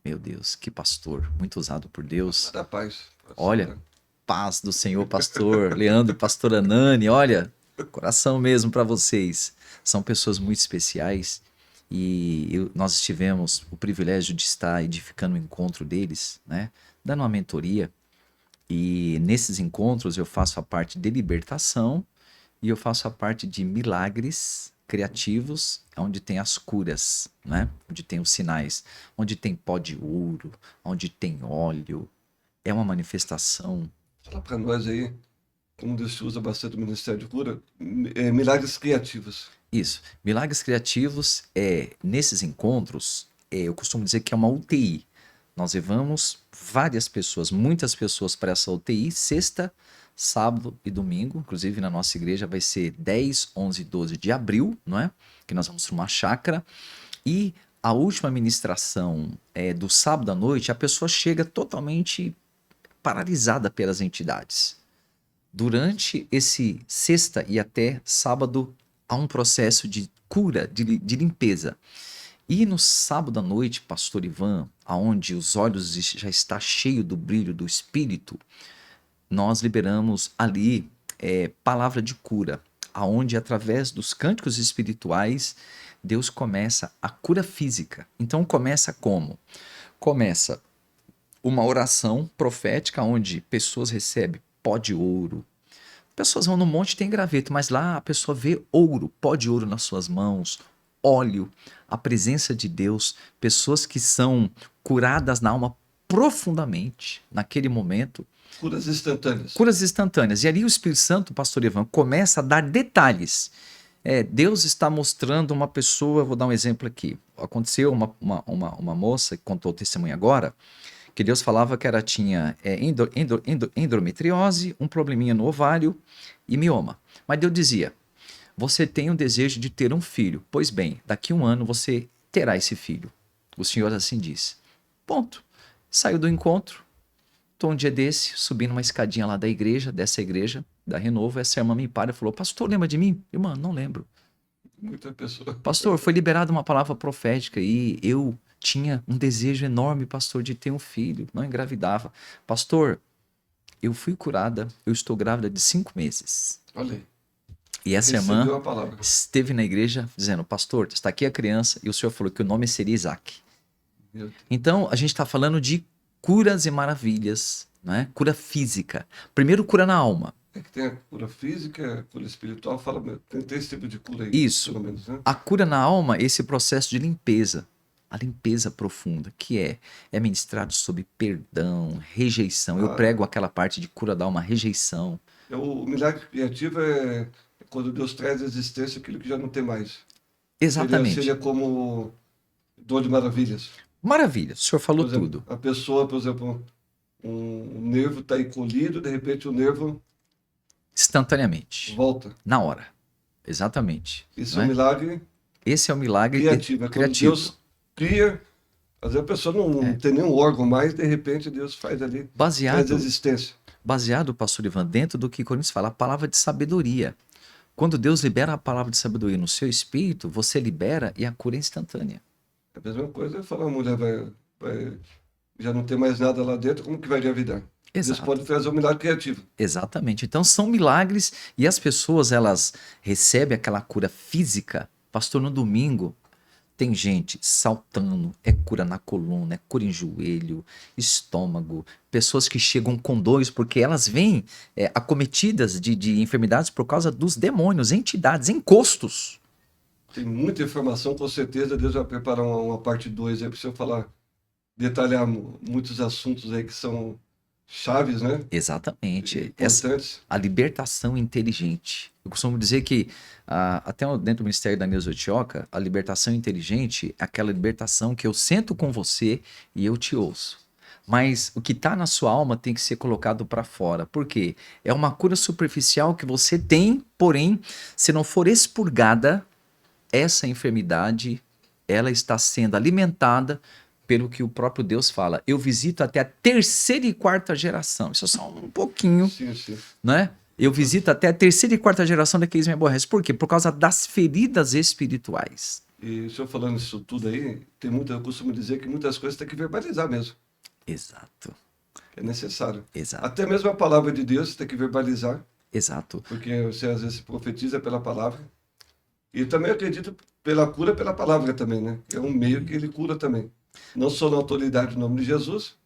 Meu Deus, que pastor, muito usado por Deus. Da paz. Olha, paz do Senhor, pastor Leandro, pastor Anani, olha, coração mesmo para vocês. São pessoas muito especiais e nós tivemos o privilégio de estar edificando o encontro deles, né? Dando uma mentoria. E nesses encontros eu faço a parte de libertação e eu faço a parte de milagres criativos, onde tem as curas, né? Onde tem os sinais, onde tem pó de ouro, onde tem óleo. É uma manifestação. Fala para nós aí, como Deus usa bastante o Ministério de Cura, milagres criativos. Isso. Milagres criativos, nesses encontros, eu costumo dizer que é uma UTI. Nós levamos várias pessoas, muitas pessoas para essa UTI, sexta, sábado e domingo. Inclusive na nossa igreja vai ser 10, 11 e 12 de abril, não é? Que nós vamos para uma chácara. E a última ministração do sábado à noite, a pessoa chega totalmente paralisada pelas entidades. Durante esse sexta e até sábado, há um processo de cura, de limpeza. E no sábado à noite, pastor Ivan, aonde os olhos já está cheio do brilho do Espírito, nós liberamos ali palavra de cura, aonde através dos cânticos espirituais Deus começa a cura física. Então começa como? Começa uma oração profética onde pessoas recebem pó de ouro. Pessoas vão no monte e tem graveto, mas lá a pessoa vê ouro, pó de ouro nas suas mãos, óleo, a presença de Deus, pessoas que são curadas na alma profundamente naquele momento. Curas instantâneas. Curas instantâneas. E ali o Espírito Santo, pastor Ivan, começa a dar detalhes. Deus está mostrando uma pessoa, vou dar um exemplo aqui. Aconteceu uma moça que contou o testemunho agora, que Deus falava que ela tinha endometriose, um probleminha no ovário e mioma. Mas Deus dizia, você tem o desejo de ter um filho. Pois bem, daqui a 1 ano você terá esse filho. O Senhor assim disse. Ponto. Saiu do encontro. Estou um dia desse, subindo uma escadinha lá dessa igreja, da Renovo, essa irmã me para e falou, pastor, lembra de mim? Irmã, não lembro. Muita pessoa. Pastor, foi liberada uma palavra profética e eu tinha um desejo enorme, pastor, de ter um filho, não engravidava. Pastor, eu fui curada, eu estou grávida de 5 meses. Olha aí. E essa Recebeu irmã a palavra. esteve na igreja dizendo, pastor, está aqui a criança, e o senhor falou que o nome seria Isaac. Meu Deus. Então, a gente está falando de curas e maravilhas, né? Cura física. Primeiro, cura na alma. É que tem a cura física, a cura espiritual, tem esse tipo de cura aí. Isso. Pelo menos, né? A cura na alma, esse processo de limpeza, a limpeza profunda, que é ministrado sob perdão, rejeição. Eu prego aquela parte de cura da alma, rejeição. O milagre criativo é quando Deus traz à existência aquilo que já não tem mais. Exatamente. Seria como dor de maravilhas. Maravilha, o senhor falou Por exemplo, tudo. A pessoa, por exemplo, um nervo está encolhido, de repente o nervo Instantaneamente. volta. Na hora. Exatamente. Isso não é um é? milagre Esse é o milagre criativo. É quando criativo. Deus cria, às vezes a pessoa não tem nenhum órgão mais, de repente Deus faz ali, traz Baseado, existência. pastor Ivan, dentro do que Coríntios fala, a palavra de sabedoria. Quando Deus libera a palavra de sabedoria no seu espírito, você libera e a cura é instantânea. É a mesma coisa, falar, a mulher já não tem mais nada lá dentro, como que vai engravidar? Deus Exato. pode fazer um milagre criativo. Exatamente. Então são milagres e as pessoas elas recebem aquela cura física. Pastor, no domingo tem gente saltando, é cura na coluna, é cura em joelho, estômago, pessoas que chegam com dores porque elas vêm acometidas de enfermidades por causa dos demônios, entidades, encostos. Tem muita informação, com certeza Deus vai preparar uma parte 2 aí para você falar, detalhar muitos assuntos aí que são chaves, né? Exatamente. Importantes. A libertação inteligente. Eu costumo dizer que, até dentro do Ministério da Neuza Otioca, a libertação inteligente é aquela libertação que eu sento com você e eu te ouço. Mas o que está na sua alma tem que ser colocado para fora. Por quê? É uma cura superficial que você tem, porém, se não for expurgada, essa enfermidade, ela está sendo alimentada pelo que o próprio Deus fala. Eu visito até a 3ª e 4ª geração. Isso é só um pouquinho, Sim. né? Eu visito até a 3ª e 4ª geração daqueles que me aborrecem. Por quê? Por causa das feridas espirituais. E o senhor falando isso tudo aí, eu costumo dizer que muitas coisas tem que verbalizar mesmo. Exato. É necessário. Exato. Até mesmo a palavra de Deus tem que verbalizar, Exato. porque você às vezes profetiza pela palavra. E também acredito pela cura pela palavra também, né? É um meio que ele cura também. Não só na autoridade do nome de Jesus,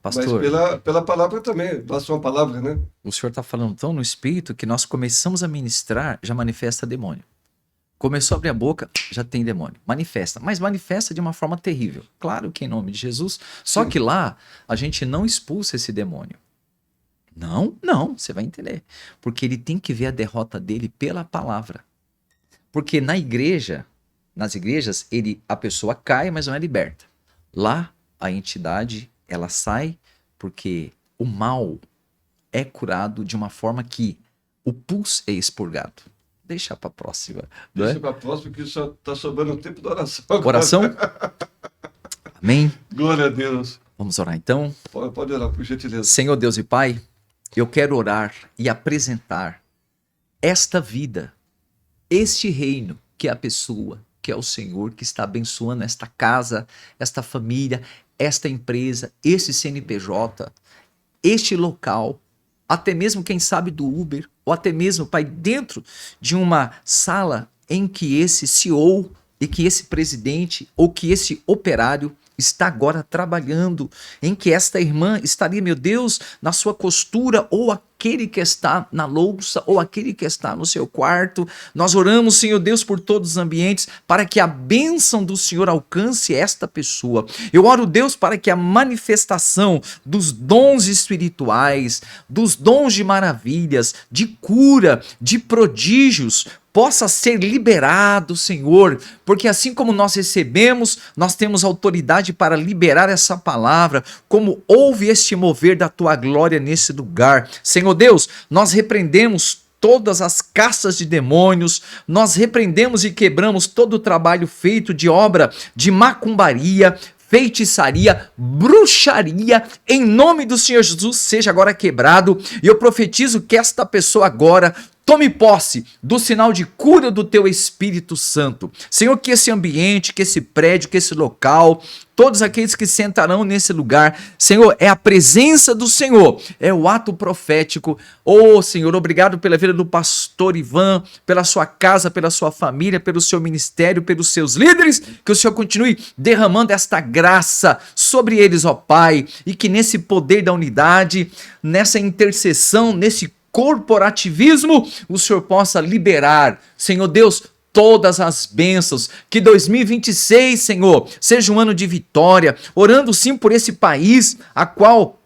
Pastor, mas pela palavra também. Basta uma palavra, né? o senhor está falando tão no espírito que nós começamos a ministrar, já manifesta demônio. Começou a abrir a boca, já tem demônio. Manifesta, mas manifesta de uma forma terrível. Claro que em nome de Jesus. Só Sim. que lá a gente não expulsa esse demônio. Não, você vai entender. Porque ele tem que ver a derrota dele pela palavra. Porque nas igrejas, a pessoa cai, mas não é liberta. Lá, a entidade, ela sai porque o mal é curado de uma forma que o pus é expurgado. Deixa para a próxima. Não Deixa é? para a próxima, que só está sobrando o tempo da oração. agora. Oração? Amém? Glória a Deus. Vamos orar então. Pode orar, por gentileza. Senhor Deus e Pai, eu quero orar e apresentar esta vida, este reino, que é a pessoa, que é o Senhor, que está abençoando esta casa, esta família, esta empresa, este CNPJ, este local, até mesmo, quem sabe, do Uber, ou até mesmo, Pai, dentro de uma sala em que esse CEO e que esse presidente ou que esse operário está agora trabalhando, em que esta irmã estaria, meu Deus, na sua costura, ou aquele que está na louça, ou aquele que está no seu quarto. Nós oramos, Senhor Deus, por todos os ambientes, para que a bênção do Senhor alcance esta pessoa. Eu oro, Deus, para que a manifestação dos dons espirituais, dos dons de maravilhas, de cura, de prodígios, possa ser liberado, Senhor, porque assim como nós recebemos, nós temos autoridade para liberar essa palavra, como houve este mover da tua glória nesse lugar. Senhor Deus, nós repreendemos todas as caças de demônios, nós repreendemos e quebramos todo o trabalho feito de obra de macumbaria, feitiçaria, bruxaria, em nome do Senhor Jesus, seja agora quebrado, e eu profetizo que esta pessoa agora tome posse do sinal de cura do teu Espírito Santo. Senhor, que esse ambiente, que esse prédio, que esse local, todos aqueles que sentarão nesse lugar, Senhor, é a presença do Senhor, é o ato profético. Oh, Senhor, obrigado pela vida do pastor Ivan, pela sua casa, pela sua família, pelo seu ministério, pelos seus líderes, que o Senhor continue derramando esta graça sobre eles, ó Pai, e que nesse poder da unidade, nessa intercessão, nesse corporativismo, o Senhor possa liberar, Senhor Deus, todas as bênçãos, que 2026, Senhor, seja um ano de vitória, orando sim por esse país, a qual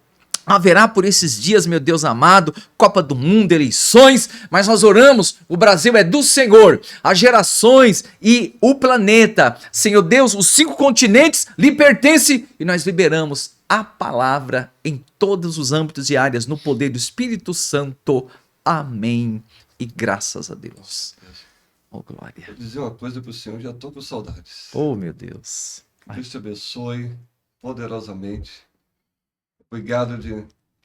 haverá por esses dias, meu Deus amado, Copa do Mundo, eleições, mas nós oramos, o Brasil é do Senhor, as gerações e o planeta, Senhor Deus, os 5 continentes lhe pertencem e nós liberamos a palavra em todos os âmbitos e áreas, no poder do Espírito Santo. Amém. E graças a Deus. Oh, glória. Vou dizer uma coisa para o Senhor, já estou com saudades. Oh, meu Deus. Que Deus te abençoe poderosamente. Obrigado de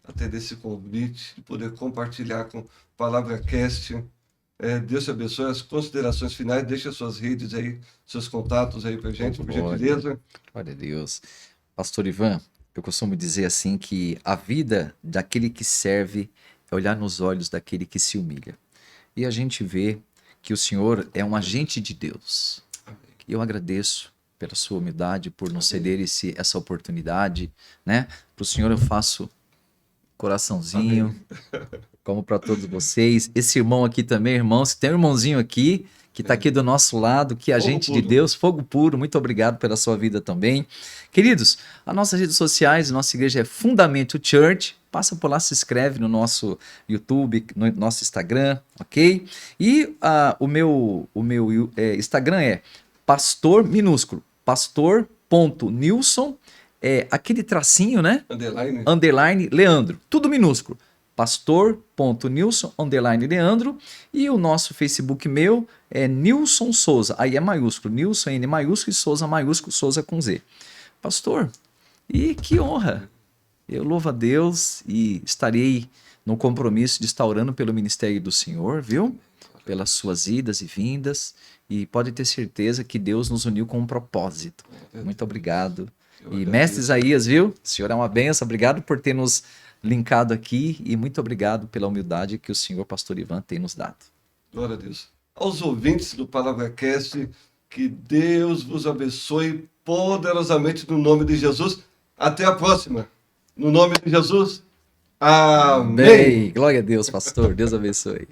atender esse convite, de poder compartilhar com Palavra Cast. Deus te abençoe. As considerações finais, deixa suas redes aí, seus contatos aí para a gente, por gentileza. Glória a Deus. Pastor Ivan, eu costumo dizer assim que a vida daquele que serve é olhar nos olhos daquele que se humilha. E a gente vê que o Senhor é um agente de Deus. E eu agradeço pela sua humildade, por nos ceder essa oportunidade, né? Para o Senhor eu faço coraçãozinho, como para todos vocês. Esse irmão aqui também, irmão, se tem um irmãozinho aqui, que está aqui do nosso lado, que é agente de Deus, fogo puro, muito obrigado pela sua vida também. Queridos, as nossas redes sociais, nossa igreja é Fundamento Church, passa por lá, se inscreve no nosso YouTube, no nosso Instagram, ok? E o meu Instagram é pastor minúsculo, pastor.nilson, aquele tracinho, né? Underline Leandro, tudo minúsculo. pastor.nilson, _Leandro, e o nosso Facebook meu é Nilson Souza, aí é maiúsculo, Nilson, N maiúsculo, e Souza maiúsculo, Souza com Z. Pastor, e que honra, eu louvo a Deus e estarei no compromisso de estar orando pelo ministério do Senhor, viu? Pelas suas idas e vindas, e pode ter certeza que Deus nos uniu com um propósito. Muito obrigado. E mestre Isaías, viu? O Senhor é uma benção, obrigado por ter nos linkado aqui e muito obrigado pela humildade que o senhor pastor Ivan tem nos dado. Glória a Deus. Aos ouvintes do PalavraCast, que Deus vos abençoe poderosamente no nome de Jesus. Até a próxima. No nome de Jesus. Amém. Glória a Deus, pastor. Deus abençoe.